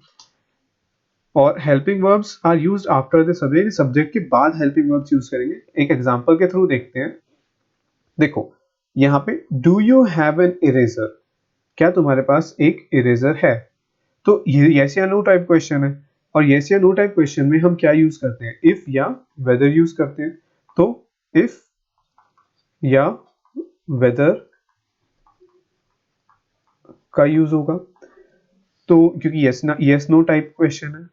और helping verbs are used after the subject, subject के बाद हेल्पिंग वर्ब्स यूज करेंगे। एक एग्जांपल के थ्रू देखते हैं। देखो यहाँ पे do you have an eraser, क्या तुम्हारे पास एक इरेजर है? तो ये यस या नो टाइप क्वेश्चन है, और यस या नो टाइप क्वेश्चन में हम क्या यूज करते हैं, इफ या वेदर यूज करते हैं। तो इफ या वेदर का यूज होगा, तो क्योंकि यस नो टाइप क्वेश्चन है,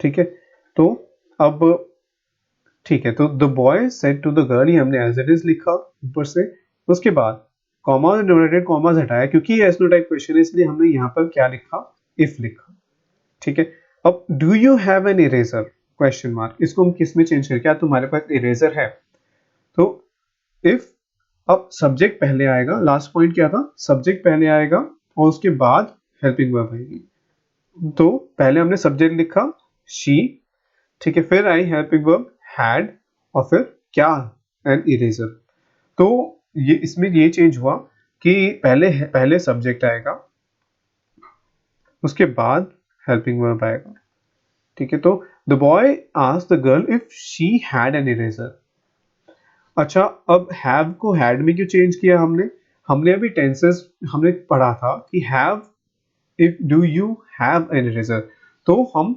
ठीक है। तो अब ठीक है, तो the boy said to the girl, ये हमने एज इट इज लिखा ऊपर से। उसके बाद कॉमास एंड डोनेटेड कॉमास हटाया, क्योंकि ये एस नो टाइप क्वेश्चन है इसलिए हमने यहाँ पर क्या लिखा, इफ लिखा, ठीक है। अब do you have an eraser question mark, इसको हम किस में चेंज करें, क्या तुम्हारे पास इरेजर है? तो इफ, अब सब्जेक्ट पहले आएगा, लास्ट पॉइंट क्या था, सब्जेक्ट पहले आएगा और उसके बाद हेल्पिंग वर्ब आएगी। तो पहले हमने सब्जेक्ट लिखा शी, ठीक है, फिर आई हेल्पिंग वर्ब हैड, और फिर क्या, एन इरेजर। तो ये इसमें ये चेंज हुआ कि पहले पहले सब्जेक्ट आएगा, उसके बाद हेल्पिंग वर्ब आएगा, ठीक है। तो the boy asked the girl if she had an eraser. अच्छा, अब हैव को हैड में क्यों चेंज किया हमने? हमने अभी टेंसेस हमने पढ़ा था कि have, if do you have an eraser, तो हम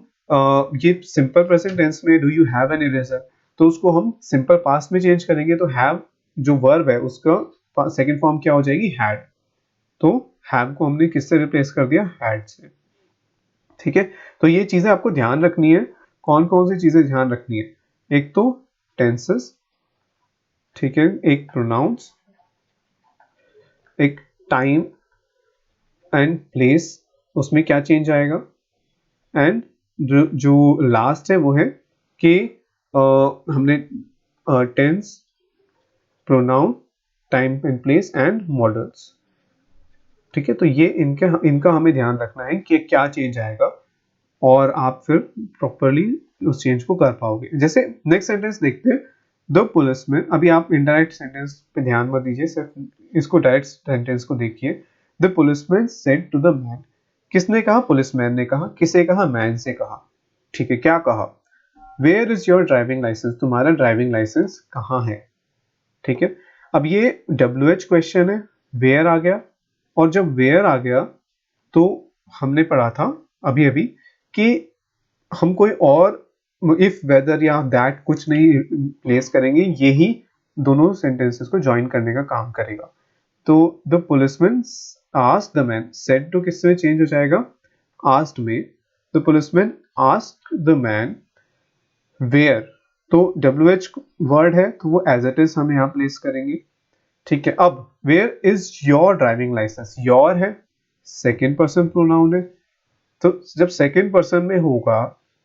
ये सिंपल प्रेजेंट टेंस में do you have an eraser, तो उसको हम सिंपल पास्ट में चेंज करेंगे, तो हैव जो वर्ब है उसका सेकंड फॉर्म क्या हो जाएगी, हैड। तो हैव को हमने किससे रिप्लेस कर दिया, हैड से, ठीक है। तो ये चीजें आपको ध्यान रखनी है। कौन कौन सी चीजें ध्यान रखनी है? एक तो टेंसेस, ठीक है, एक प्रोनाउंस, एक टाइम एंड प्लेस, उसमें क्या चेंज आएगा, एंड जो लास्ट है वो है कि हमने tense, pronoun, time and place and models, ठीक है। तो ये इनका हमें ध्यान रखना है कि क्या चेंज आएगा, और आप फिर प्रॉपरली उस चेंज को कर पाओगे। जैसे नेक्स्ट सेंटेंस देखते हैं, द पुलिसमैन। अभी आप इनडायरेक्ट सेंटेंस पे ध्यान मत दीजिए, सिर्फ इसको डायरेक्ट सेंटेंस को देखिए। The policeman said to the man, किसने कहा, पुलिसमैन ने कहा, किसे कहा, मैन से कहा, ठीक है। क्या कहा, where is your driving licence, तुम्हारा ड्राइविंग लाइसेंस कहाँ है, ठीक है। अब ये WH क्वेश्चन है, वेयर आ गया, और जब वेयर आ गया तो हमने पढ़ा था अभी अभी कि हम कोई और इफ, वेदर या दैट कुछ नहीं प्लेस करेंगे, यही दोनों सेंटेंसेस को ज्वाइन करने का काम करेगा। तो the policeman asked the man, said to किससे चेंज हो जाएगा, आस्क्ड में। The policeman asked the man where, तो WH वर्ड है तो वो एज इट इज हम यहाँ प्लेस करेंगे, ठीक है। अब where is your driving licence, your है, सेकेंड पर्सन प्रोनाउन है, तो जब सेकेंड पर्सन में होगा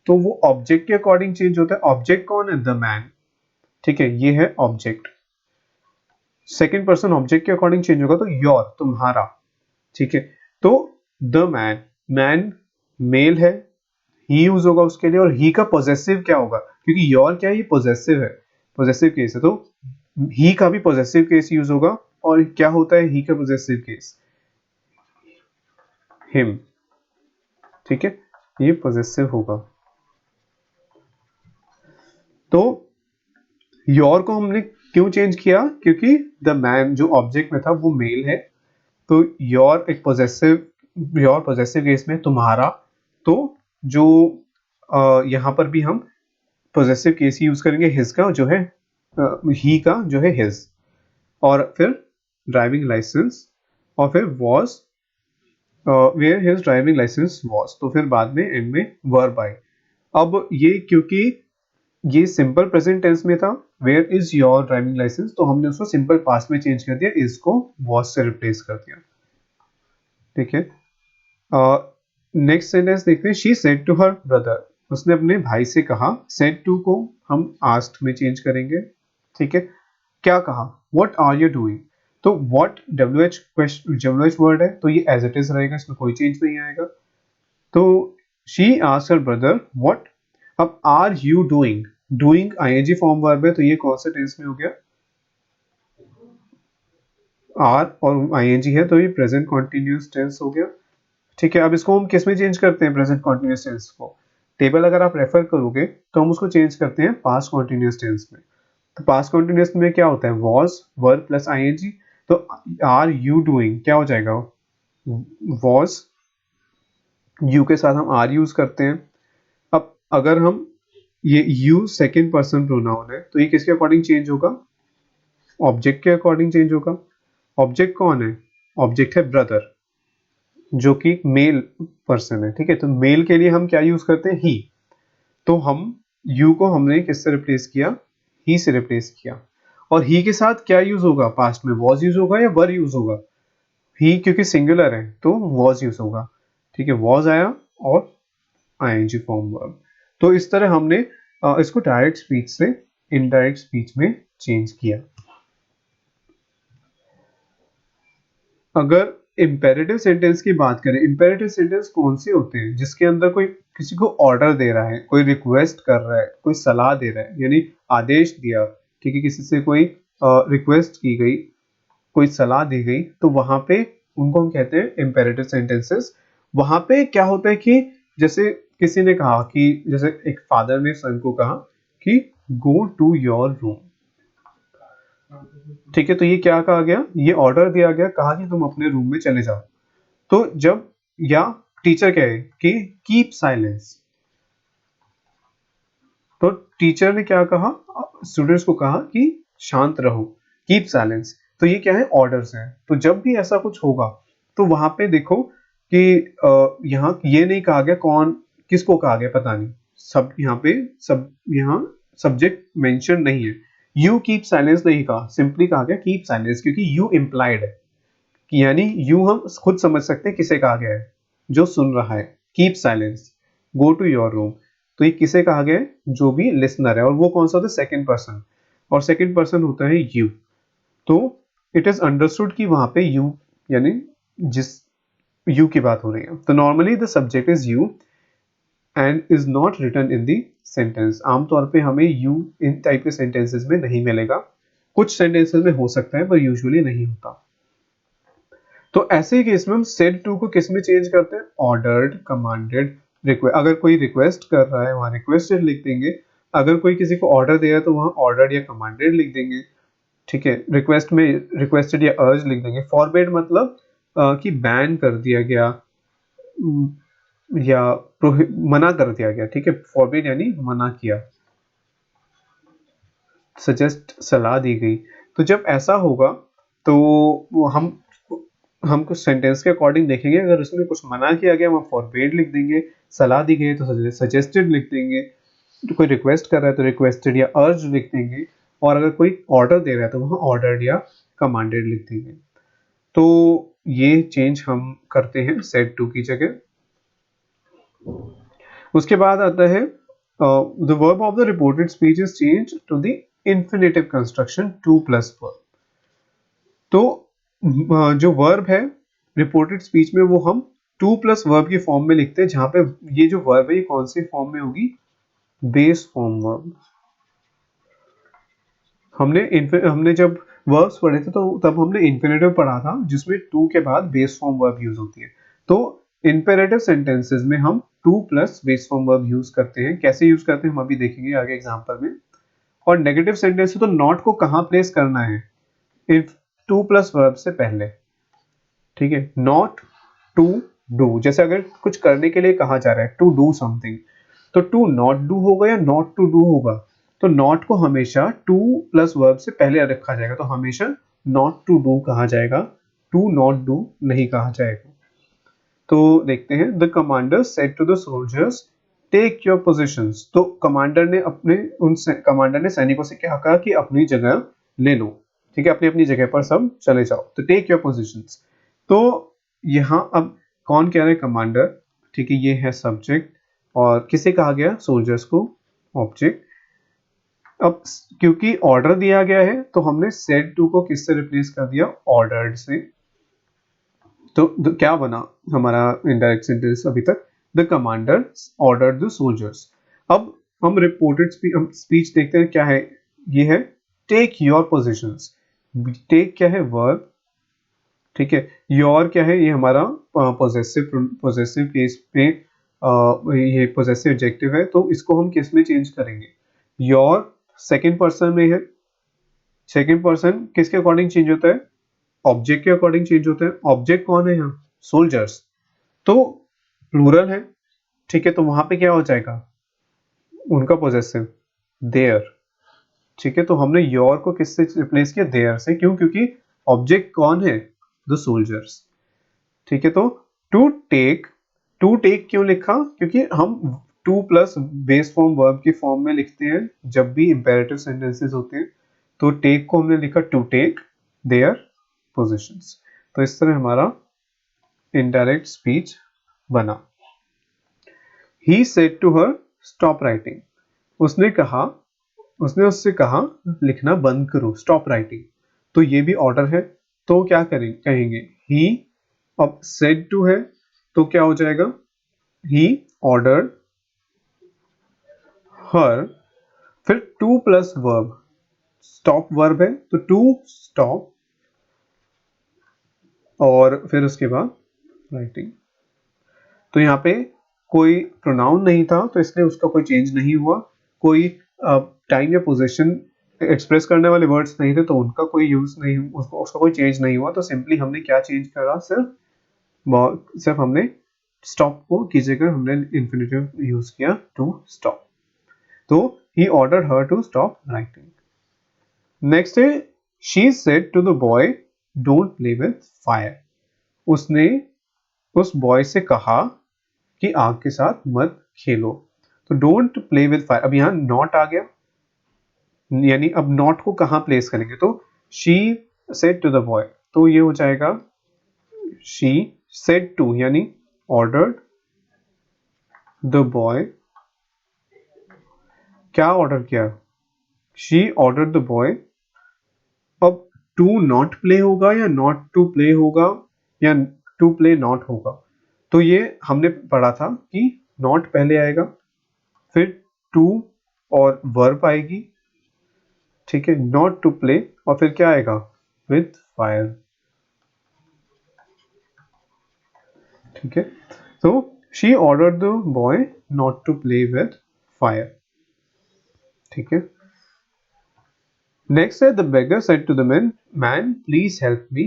तो वो ऑब्जेक्ट के अकॉर्डिंग चेंज होता है। ऑब्जेक्ट कौन है, द मैन, ठीक है, ये है ऑब्जेक्ट। सेकेंड पर्सन ऑब्जेक्ट के अकॉर्डिंग चेंज होगा तो योर, तुम्हारा, ठीक है। तो द मैन, मैन मेल है, ही यूज होगा उसके लिए, और ही का पोजेसिव क्या होगा, क्योंकि योर क्या है, ये पोजेसिव है, पोजेसिव केस है, तो ही का भी पोजेसिव केस यूज होगा। और क्या होता है ही का पोजेसिव केस, हिम, ठीक है, ये पोजेसिव होगा। तो योर को हमने क्यों चेंज किया, क्योंकि द मैन जो ऑब्जेक्ट में था वो मेल है, तो योर एक पोजेसिव, योर पोजेसिव केस में तुम्हारा, तो जो यहाँ पर भी हम पोजेसिव केस ही यूज करेंगे, हिज का जो है, ही का जो है हिज, और फिर ड्राइविंग लाइसेंस, और फिर was, where his driving licence was, तो फिर बाद में एंड में वर्ब आई। अब ये क्योंकि ये सिंपल प्रेजेंट टेंस में था, where is your driving licence, तो हमने उसको सिंपल पास्ट में चेंज कर दिया, इज को वॉज से रिप्लेस कर दिया। ठीक है, नेक्स्ट सेंटेंस देखते हैं। She said to her brother, उसने अपने भाई से कहा। सेड टू को हम आस्क्ड में चेंज करेंगे। ठीक है, क्या कहा, व्हाट आर यू डूइंग, तो व्हाट WH वर्ड है, तो ये एज इट इज रहेगा, इसमें कोई चेंज नहीं आएगा। तो she asked her brother what. अब are you doing, doing ING form verb है, तो ये कौन से टेंस में हो गया, आर और आईएनजी है, तो ये प्रेजेंट कॉन्टिन्यूस टेंस हो गया। ठीक है, अब इसको हम किस में चेंज करते हैं, प्रेजेंट कॉन्टिन्यूस टेंस को। टेबल अगर आप रेफर करोगे तो हम उसको चेंज करते हैं पास्ट कॉन्टिन्यूस टेंस में। तो पास्ट कॉन्टिन्यूस में क्या होता है, वॉज वर्ब प्लस आईएनजी, तो आर यू डूइंग क्या हो जाएगा, वॉज, यू के साथ हम आर यूज करते हैं। अब अगर हम ये यू सेकेंड पर्सन प्रोनाउन है, तो ये किसके अकॉर्डिंग चेंज होगा, ऑब्जेक्ट के अकॉर्डिंग चेंज होगा। ऑब्जेक्ट कौन है, ऑब्जेक्ट है ब्रदर, जो कि मेल पर्सन है। ठीक है, तो मेल के लिए हम क्या यूज करते हैं, ही, तो हम यू को हमने किससे रिप्लेस किया, ही से रिप्लेस किया। और ही के साथ क्या यूज होगा, पास्ट में वॉज यूज होगा या वर यूज होगा, ही क्योंकि सिंगुलर है तो वॉज यूज होगा। ठीक है, वॉज आया और आईएनजी फॉर्म वर्ब। तो इस तरह हमने इसको डायरेक्ट स्पीच से इनडायरेक्ट स्पीच में चेंज किया। अगर इंपेरेटिव सेंटेंस की बात करें, इंपेरेटिव सेंटेंस कौन से होते हैं, जिसके अंदर कोई किसी को ऑर्डर दे रहा है, कोई रिक्वेस्ट कर रहा है, कोई सलाह दे रहा है, यानी आदेश दिया। ठीक है, किसी से कोई रिक्वेस्ट की गई, कोई सलाह दी गई, तो वहां पे उनको हम कहते हैं इंपेरेटिव सेंटेंसेस। वहां पे क्या होता है कि जैसे किसी ने कहा कि, जैसे एक फादर ने सन को कहा कि गो टू योर रूम। ठीक है, तो ये क्या कहा गया, ये ऑर्डर दिया गया, कहा कि तुम अपने रूम में चले जाओ। तो जब, या टीचर कहे कि कीप साइलेंस, तो टीचर ने क्या कहा, स्टूडेंट्स को कहा कि शांत रहो, कीप साइलेंस, तो ये क्या है, ऑर्डर्स हैं। तो जब भी ऐसा कुछ होगा तो वहां पे देखो कि यहाँ ये नहीं कहा गया कौन किसको कहा गया, पता नहीं, सब यहाँ पे सब यहाँ सब्जेक्ट मेंशन नहीं है। यू कीप साइलेंस नहीं कहा, सिंपली कहा गया कीप साइलेंस, क्योंकि यू इम्प्लाइड है, कि यानी यू हम खुद समझ सकते हैं किसे कहा गया है, जो सुन रहा है। Keep silence, go to your room, तो ये किसे कहा गया है, जो भी लिसनर है, और वो कौन सा होता है, सेकंड पर्सन, और सेकंड पर्सन होता है यू। तो इट इज अंडरस्टूड कि वहां पे यू, यानी जिस यू की बात हो रही है, तो normally the subject is you and is not written in the sentence. आमतौर पे हमें यू इन टाइप के सेंटेंसेस में नहीं मिलेगा, कुछ सेंटेंसेस में हो सकता है पर यूजुअली नहीं होता। तो ऐसे ही केस में हम सेड टू को किस में चेंज करते हैं, ऑर्डर्ड, कमांडेड, रिक्वेस्ट। अगर कोई रिक्वेस्ट कर रहा है वहां रिक्वेस्टेड लिख देंगे, अगर कोई किसी को ऑर्डर दे रहा है तो वहां ऑर्डर्ड या कमांडेड लिख देंगे। ठीक है, रिक्वेस्ट में रिक्वेस्टेड या अर्ज लिख देंगे। फॉरबिड मतलब कि बैन कर दिया गया, उम, या मना कर दिया गया। ठीक है, फॉरबिड यानी मना किया, सजेस्ट सलाह दी गई। तो जब ऐसा होगा तो हम कुछ सेंटेंस के अकॉर्डिंग देखेंगे, अगर उसमें कुछ मना किया गया वहाँ फॉरबिड लिख देंगे, सलाह दी गई तो सजेस्टेड लिख देंगे, तो कोई रिक्वेस्ट कर रहा है तो रिक्वेस्टेड या अर्ज लिख देंगे, और अगर कोई ऑर्डर दे रहा है तो वहाँ ऑर्डर्ड या कमांडेड लिख देंगे। तो ये चेंज हम करते हैं सेड टू की जगह। उसके बाद आता है the verb of the reported speech is change to the infinitive construction to plus verb. तो जो वर्ब है रिपोर्टेड स्पीच में वो हम टू प्लस वर्ब की फॉर्म में लिखते हैं, जहां पे ये जो वर्ब है ये कौन सी फॉर्म में होगी, बेस फॉर्म वर्ब। हमने जब वर्ब्स पढ़े थे तो तब हमने इंफिनिटिव पढ़ा था, जिसमें टू के बाद बेस फॉर्म वर्ब यूज होती है। तो इंपेरेटिव सेंटेंसेस में हम to plus base form verb use करते हैं। कैसे यूज करते हैं हम अभी देखेंगे आगे एग्जांपल में। और नेगेटिव सेंटेंस तो नॉट को कहाँ प्लेस करना है, इफ टू प्लस वर्ब से पहले। ठीक है, नॉट टू डू, जैसे अगर कुछ करने के लिए कहा जा रहा है टू डू समथिंग, तो टू नॉट डू होगा या नॉट टू डू होगा, तो नॉट को हमेशा टू प्लस वर्ब से पहले रखा जाएगा, तो हमेशा नॉट टू डू कहा जाएगा, टू नॉट डू नहीं कहा जाएगा। तो देखते हैं, the commander said to the soldiers take your positions. तो कमांडर ने सैनिकों से क्या कहा कि अपनी जगह ले लो, ठीक है, अपनी अपनी जगह पर सब चले जाओ। तो टेक योर पोजीशंस, तो यहाँ अब कौन कह रहा है? कमांडर, ठीक है, ये है सब्जेक्ट, और किसे कहा गया? सोल्जर्स को, ऑब्जेक्ट। अब क्योंकि ऑर्डर दिया गया है तो हमने सेड टू को किससे रिप्लेस कर दिया? ऑर्डर्ड से। तो क्या बना हमारा इनडायरेक्ट सेंटेंस अभी तक? The commander ordered the soldiers. अब हम रिपोर्टेड स्पीच देखते हैं, क्या है? ये है टेक योर पोजीशंस। टेक क्या है? वर्ब, ठीक है। योर क्या है? ये हमारा पॉजेसिव केस पे ये पॉजेसिव एडजेक्टिव है, तो इसको हम किस में चेंज करेंगे? योर सेकंड पर्सन में है। सेकंड पर्सन किसके अकॉर्डिंग चेंज होता है? ऑब्जेक्ट के अकॉर्डिंग चेंज होता है। ऑब्जेक्ट कौन है यहाँ? सोल्जर्स। तो प्लूरल है, ठीक है, तो वहां पे क्या हो जाएगा? उनका पॉजेसिव, देयर, ठीक है। तो हमने योर को किससे रिप्लेस किया? देयर से। क्यों? क्योंकि ऑब्जेक्ट कौन है? द सोल्जर्स, ठीक है। तो टू टेक, टू टेक क्यों लिखा? क्योंकि हम to plus base form verb की फॉर्म में लिखते हैं जब भी इंपेरेटिव सेंटेंसेस होते हैं। तो टेक को हमने लिखा टू टेक देयर पोजीशंस। तो इस तरह हमारा इनडायरेक्ट स्पीच बना। He said to her stop writing. उसने उससे कहा लिखना बंद करो, स्टॉप राइटिंग। तो ये भी ऑर्डर है, तो क्या कहेंगे? ही। अब सेड टू है तो क्या हो जाएगा? ही ऑर्डर्ड हर, फिर to plus verb, stop verb है तो टू स्टॉप, और फिर उसके बाद राइटिंग। तो यहाँ पे कोई प्रोनाउन नहीं था तो इसलिए उसका कोई चेंज नहीं हुआ। कोई टाइम या पोजीशन एक्सप्रेस करने वाले वर्ड्स नहीं थे तो उनका कोई यूज नहीं, उसका कोई चेंज नहीं हुआ। तो सिंपली हमने क्या चेंज करा? सिर्फ हमने स्टॉप को की जगह हमने इंफिनिटिव यूज किया, टू स्टॉप। तो he order her to stop writing. Next है, she said to the boy don't play with fire. उसने उस बॉय से कहा कि आग के साथ मत खेलो। तो डोंट प्ले विद फायर, अब यहाँ नॉट आ गया, यानी अब नॉट को कहाँ प्लेस करेंगे? तो she said to the boy, तो ये हो जाएगा शी सेड टू, यानी ऑर्डर्ड द बॉय। क्या ऑर्डर किया? She ordered the boy. अब टू नॉट प्ले होगा या नॉट टू प्ले होगा या टू प्ले नॉट होगा? तो ये हमने पढ़ा था कि नॉट पहले आएगा, फिर टू और वर्ब आएगी, ठीक है, नॉट टू प्ले, और फिर क्या आएगा? विद फायर, ठीक है। तो she ordered the boy not to play with fire, ठीक है। नेक्स्ट है, the beggar said to the man please help me.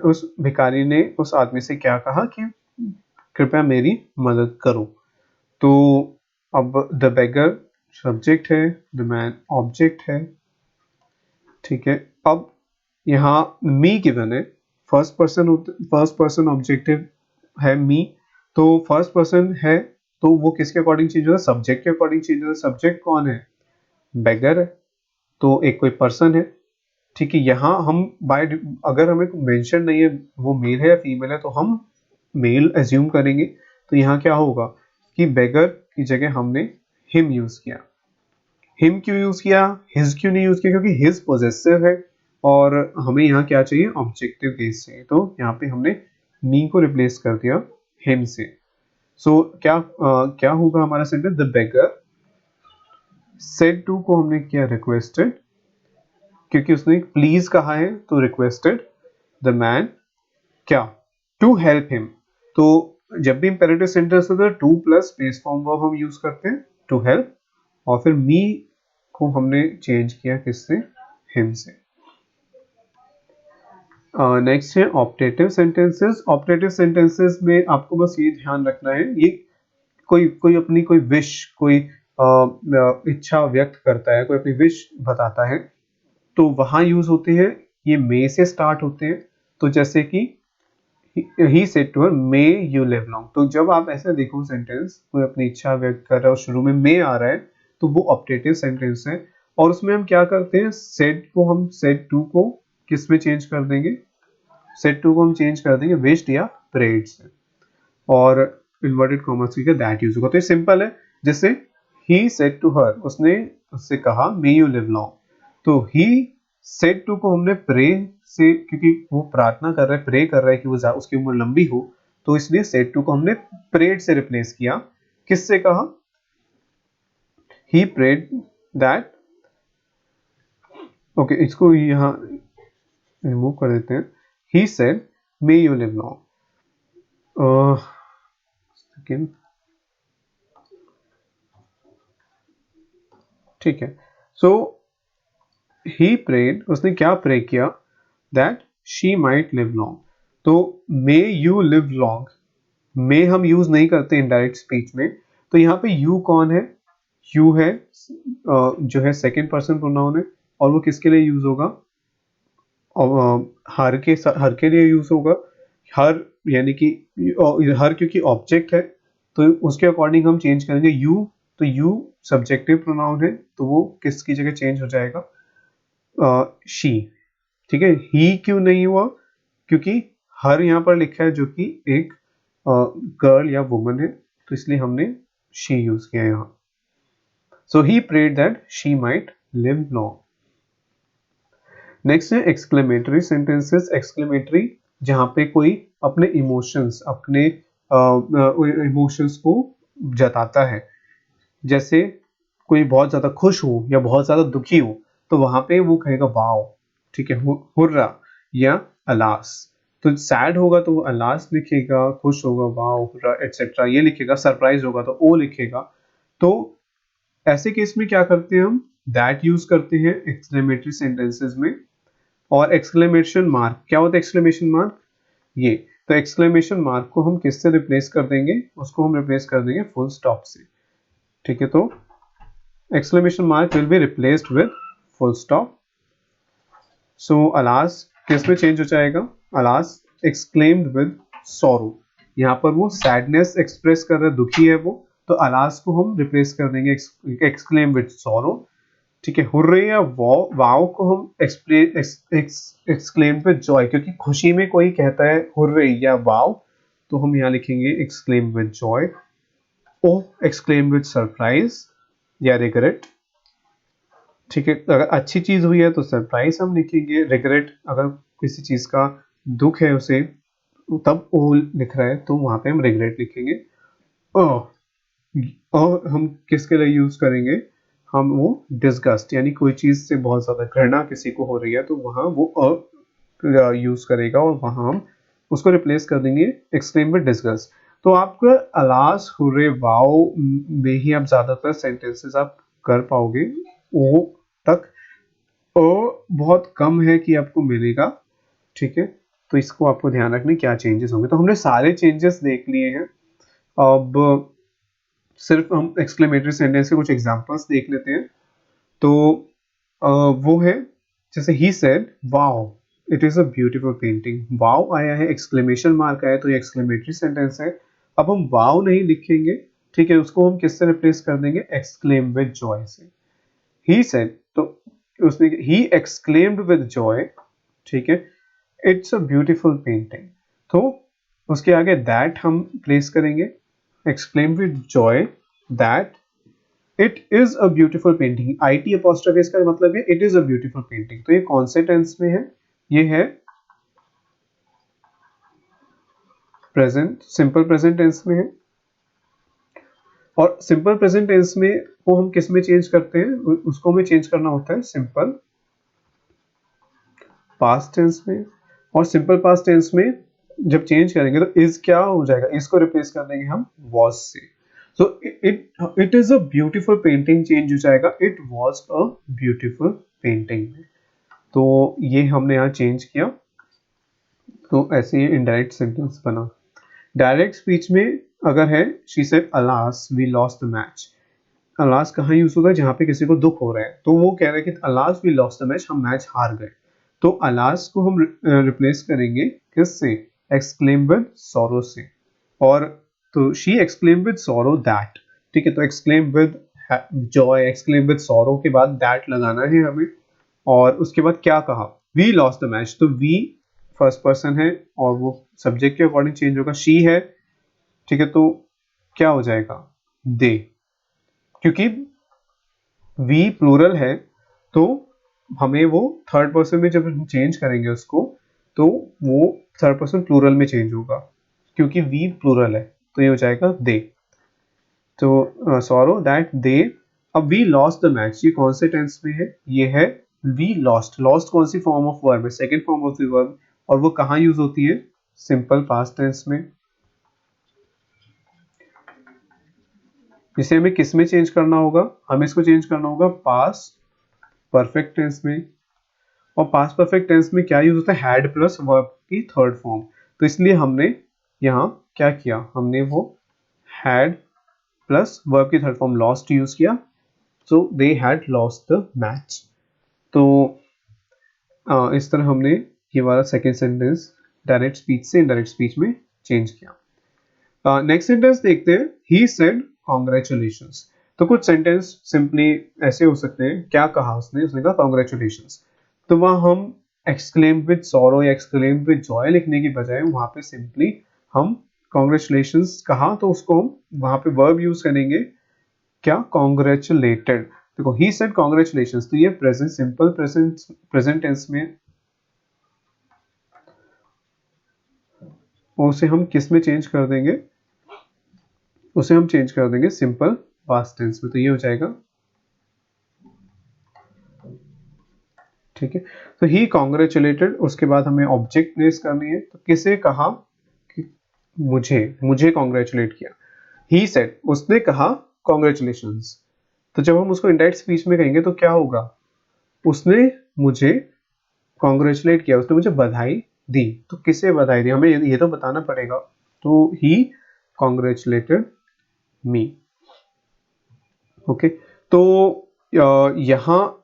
उस भिखारी ने उस आदमी से क्या कहा कि कृपया मेरी मदद करो। तो अब द बेगर सब्जेक्ट है, द मैन ऑब्जेक्ट है, ठीक है। अब यहाँ मी गिवन है, फर्स्ट पर्सन ऑब्जेक्टिव है मी, तो फर्स्ट पर्सन है तो वो किसके अकॉर्डिंग चेंज होता है? सब्जेक्ट के अकॉर्डिंग चेंज होता है। सब्जेक्ट कौन है? बेगर है, तो एक कोई पर्सन है, ठीक है। यहाँ हम बाय, अगर हमें मेंशन नहीं है वो मेल है या फीमेल है तो हम मेल एज्यूम करेंगे। तो यहाँ क्या होगा कि बेगर की जगह हमने हिम यूज किया। हिम क्यों यूज किया? हिज क्यों नहीं यूज किया? क्योंकि हिज पॉजेसिव है और हमें यहाँ क्या चाहिए? ऑब्जेक्टिव केस चाहिए। तो यहाँ पे हमने मी को रिप्लेस कर दिया हिम से। सो क्या होगा हमारा sentence? The beggar said to को हमने किया रिक्वेस्टेड, क्योंकि उसने प्लीज कहा है तो रिक्वेस्टेड द मैन क्या? To help him. तो जब भी इंपेरेटिव सेंटेंस होता है to plus base form verb हम यूज करते हैं, टू हेल्प, और फिर मी को हमने चेंज किया किससे? हिम से। नेक्स्ट है ऑप्टेटिव सेंटेंसेस। ऑप्टेटिव सेंटेंसेस में आपको बस ये ध्यान रखना है, ये कोई कोई अपनी कोई विश, कोई इच्छा व्यक्त करता है, कोई अपनी विश बताता है, तो वहां यूज होते हैं, ये मे से स्टार्ट होते हैं। तो जैसे कि he said to her may you live long. तो जब आप ऐसा देखो सेंटेंस, कोई अपनी इच्छा व्यक्त कर रहा है और शुरू में मे आ रहा है, तो वो ऑप्टेटिव सेंटेंस है। और उसमें हम क्या करते हैं, सेड को हम सेड टू को किस में चेंज कर देंगे, सेड टू को हम चेंज कर देंगे विश्ड या प्रेड से, और इन्वर्टेड कॉमर्स की दैट यूज होगा। तो ये सिंपल है। जैसे ही सेड टू हर, उसने उससे कहा मे यू लिव लॉन्ग, तो ही सेड टू को हमने प्रे से, क्योंकि वो प्रार्थना कर रहा है, प्रे कर रहा है कि वो उसकी उम्र लंबी हो, तो इसलिए सेड टू को हमने प्रेड से रिप्लेस किया। किससे कहा, ही प्रेड दैट, ओके इसको यहाँ रिमूव कर देते हैं। He said may you live long, second, ठीक है। सो ही प्रेड, उसने क्या प्रे किया, that she might live long. तो मे यू लिव लॉन्ग, मे हम यूज नहीं करते इनडायरेक्ट स्पीच में, तो यहाँ पे यू कौन है, यू है जो है सेकंड पर्सन प्रोनाउन है, और वो किसके लिए यूज होगा, हर के लिए यूज होगा। हर यानी कि हर क्योंकि ऑब्जेक्ट है, तो उसके अकॉर्डिंग हम चेंज करेंगे यू। तो यू सब्जेक्टिव प्रोनाउन है, तो वो किसकी जगह चेंज हो जाएगा, शी। ठीक है, ही क्यों नहीं हुआ, क्योंकि हर यहाँ पर लिखा है जो कि एक गर्ल या वुमन है, तो इसलिए हमने शी यूज किया यहाँ। So he prayed that she might live long. Next है एक्सक्लेमेटरी सेंटेंसेस। एक्सक्लेमेटरी जहां पे कोई अपने इमोशंस, अपने इमोशंस को जताता है। जैसे कोई बहुत ज्यादा खुश हो या बहुत ज्यादा दुखी हो, तो वहां पे वो कहेगा वाओ, ठीक है, हुर्रा या अलास। तो सैड होगा तो वो अलास लिखेगा, खुश होगा वाओ हुर्रा एटसेट्रा ये लिखेगा, सरप्राइज होगा तो ओ लिखेगा। तो ऐसे केस में क्या करते हैं हम, दैट यूज करते हैं एक्सक्लेमेटरी सेंटेंसेस में। और एक्सक्लेमेशन मार्क, क्या होता है एक्सक्लेमेशन मार्क, ये। तो एक्सक्लेमेशन मार्क को हम किससे रिप्लेस कर देंगे, उसको हम रिप्लेस कर देंगे फुल स्टॉप से। ठीक है, तो exclamation mark will be replaced with full stop. So alas किस में चेंज हो जाएगा, अलास एक्सक्लेम्ड विद सॉरो। यहाँ पर वो सैडनेस एक्सप्रेस कर रहा है, दुखी है वो, तो अलास को हम रिप्लेस कर देंगे एक्सक्लेम विद सॉरो। ठीक है, हुर्रे या वाओ को हम एक्सक्लेम विद जॉय, क्योंकि खुशी में कोई कहता है हुर्रे या वाओ, तो हम यहाँ लिखेंगे exclaim with joy. Oh exclaim with surprise या रिग्रेट। ठीक है, अगर अच्छी चीज हुई है तो सरप्राइज हम लिखेंगे, रिग्रेट अगर किसी चीज का दुख है उसे, तब ओ लिख रहा है तो वहां पे हम रिग्रेट लिखेंगे। और हम किसके लिए यूज करेंगे, हम वो डिस्गस्ट, यानी कोई चीज से बहुत ज्यादा घृणा किसी को हो रही है तो वहां वो यूज करेगा, और वहां हम उसको रिप्लेस कर देंगे एक्सट्रीम विद डिस्गस्ट। तो आपका अलास हुर्रे वाओ में ही आप ज्यादातर सेंटेंसेस आप कर पाओगे, ओ तक ओ बहुत कम है कि आपको मिलेगा। ठीक है, तो इसको आपको ध्यान रखना क्या चेंजेस होंगे। तो हमने सारे चेंजेस देख लिए हैं, अब सिर्फ हम एक्सक्लेमेटरी सेंटेंस के कुछ एग्जांपल्स देख लेते हैं। तो वो है, जैसे he said wow it is a beautiful painting, wow आया है, एक्सक्लेमेशन मार्क आया, तो ये एक्सक्लेमेटरी सेंटेंस है। अब हम वाओ नहीं लिखेंगे, ठीक है, उसको हम किससे रिप्लेस कर देंगे, एक्सक्लेम विद जॉय से। ही सेड, तो उसने ही एक्सक्लेम्ड विद जॉय, ठीक है, इट्स अ ब्यूटीफुल पेंटिंग। तो उसके आगे दैट हम प्लेस करेंगे, exclaim with Joy that it is a beautiful painting. IT apostrophe इसका मतलब है it is a beautiful painting. तो ये कौन से टेंस में है, ये है प्रेजेंट, सिंपल प्रेजेंट टेंस में है। और सिंपल प्रेजेंट टेंस में को हम किस में चेंज करते हैं, उसको हमें चेंज करना होता है सिंपल पास्ट टेंस में। और सिंपल पास्ट टेंस में जब चेंज करेंगे तो इज क्या हो जाएगा, इसको रिप्लेस कर देंगे हम वॉज से। So it is a beautiful painting change हो जाएगा it was a beautiful painting में। तो ये हमने यहाँ चेंज किया, तो ऐसे ही इनडायरेक्ट सेंटेंस बना। डायरेक्ट स्पीच में अगर है she said alas we lost the match, alas कहाँ यूज होता है, जहां पे किसी को दुख हो रहा है, तो वो कह रहे हैं कि alas we lost the match, हम मैच हार गए। तो अलास को हम रिप्लेस करेंगे किससे, एक्सक्लेम विद सॉरो से, और तो she exclaim with sorrow that, ठीक है, तो exclaim with Joy, exclaim with sorrow के बाद दैट लगाना है हमें, और उसके बाद क्या कहा, वी लॉस्ट द मैच, तो वी फर्स्ट पर्सन है और वो सब्जेक्ट के अकॉर्डिंग चेंज होगा, शी है, ठीक है, तो क्या हो जाएगा, दे, क्योंकि वी प्लूरल है तो हमें वो थर्ड पर्सन में जब हम चेंज करेंगे उसको, तो वो थर्ड पर्सन प्लूरल में चेंज होगा, क्योंकि वी प्लूरल है, तो ये हो जाएगा दे। तो सॉरो दैट दे, अब वी लॉस्ट द मैच, ये कौन से टेंस में है, ये है वी लॉस्ट, लॉस्ट कौन सी फॉर्म ऑफ वर्ब है, second form of the verb, और वो कहाँ यूज होती है, सिंपल पास्ट टेंस में। इसे हमें किस में चेंज करना होगा, हमें इसको चेंज करना होगा पास्ट परफेक्ट टेंस में, और पास्ट परफेक्ट टेंस में क्या यूज होता है, हैड प्लस वर्ब की थर्ड फॉर्म, तो इसलिए हमने यहाँ क्या किया, हमने वो हैड प्लस वर्ब की थर्ड फॉर्म लॉस्ट यूज किया, so they had lost the match. तो इस तरह हमने ये वाला सेकेंड सेंटेंस डायरेक्ट स्पीच से इनडायरेक्ट स्पीच में चेंज किया। नेक्स्ट सेंटेंस देखते हैं, ही सेड कॉन्ग्रेचुलेशंस, तो कुछ सेंटेंस सिंपली ऐसे हो सकते हैं, क्या कहा उसने, उसने कहा कॉन्ग्रेचुलेशंस, तो वहाँ हम एक्सक्लेम विद सॉरो या एक्सक्लेम विद जॉय लिखने की बजाय वहाँ पे सिंपली हम कॉन्ग्रेचुलेशंस कहा, तो उसको हम वहाँ पे वर्ब यूज करेंगे, क्या, कॉन्ग्रेचुलेटेड, देखो ही सेड कॉन्ग्रेचुलेशंस, तो ये प्रेजेंट सिंपल प्रेजेंट टेंस में, उसे हम किस में चेंज कर देंगे, उसे हम चेंज कर देंगे सिंपल पास्ट टेंस में, तो ये हो जाएगा, ठीक है। तो ही कॉन्ग्रेचुलेटेड, उसके बाद हमें ऑब्जेक्ट प्लेस करनी है, तो किसे कहा, कि मुझे, मुझे कॉन्ग्रेचुलेट किया, ही सेड, उसने कहा कॉन्ग्रेचुलेशंस, तो जब हम उसको इनडायरेक्ट स्पीच में कहेंगे तो क्या होगा, उसने मुझे कॉन्ग्रेचुलेट किया, उसने मुझे बधाई दी, तो किसे बधाई दी, हमें ये तो बताना पड़ेगा, तो ही कॉन्ग्रेचुलेटेड मी, ओके। तो यहाँ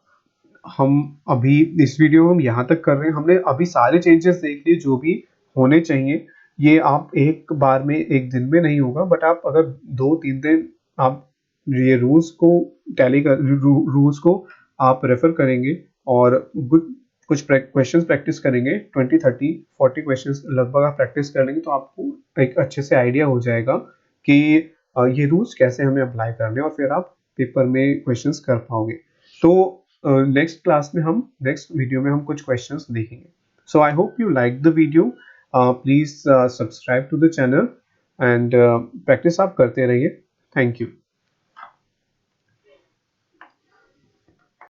हम अभी इस वीडियो में हम यहाँ तक कर रहे हैं, हमने अभी सारे चेंजेस देख लिए जो भी होने चाहिए, ये आप एक बार में एक दिन में नहीं होगा, बट आप अगर 2-3 दिन आप ये रूल्स को टैली कर, रूल्स को आप रेफर करेंगे और कुछ क्वेश्चंस प्रैक्टिस करेंगे, 20-30-40 क्वेश्चंस लगभग आप प्रैक्टिस कर लेंगे, तो आपको एक अच्छे से आइडिया हो जाएगा कि ये रूल्स कैसे हमें अप्लाई करने, और फिर आप पेपर में क्वेश्चंस कर पाओगे। तो नेक्स्ट क्लास में हम, नेक्स्ट वीडियो में हम कुछ क्वेश्चंस देखेंगे। So I hope you like the video, please subscribe to the channel, and practice आप करते रहिए। Thank you.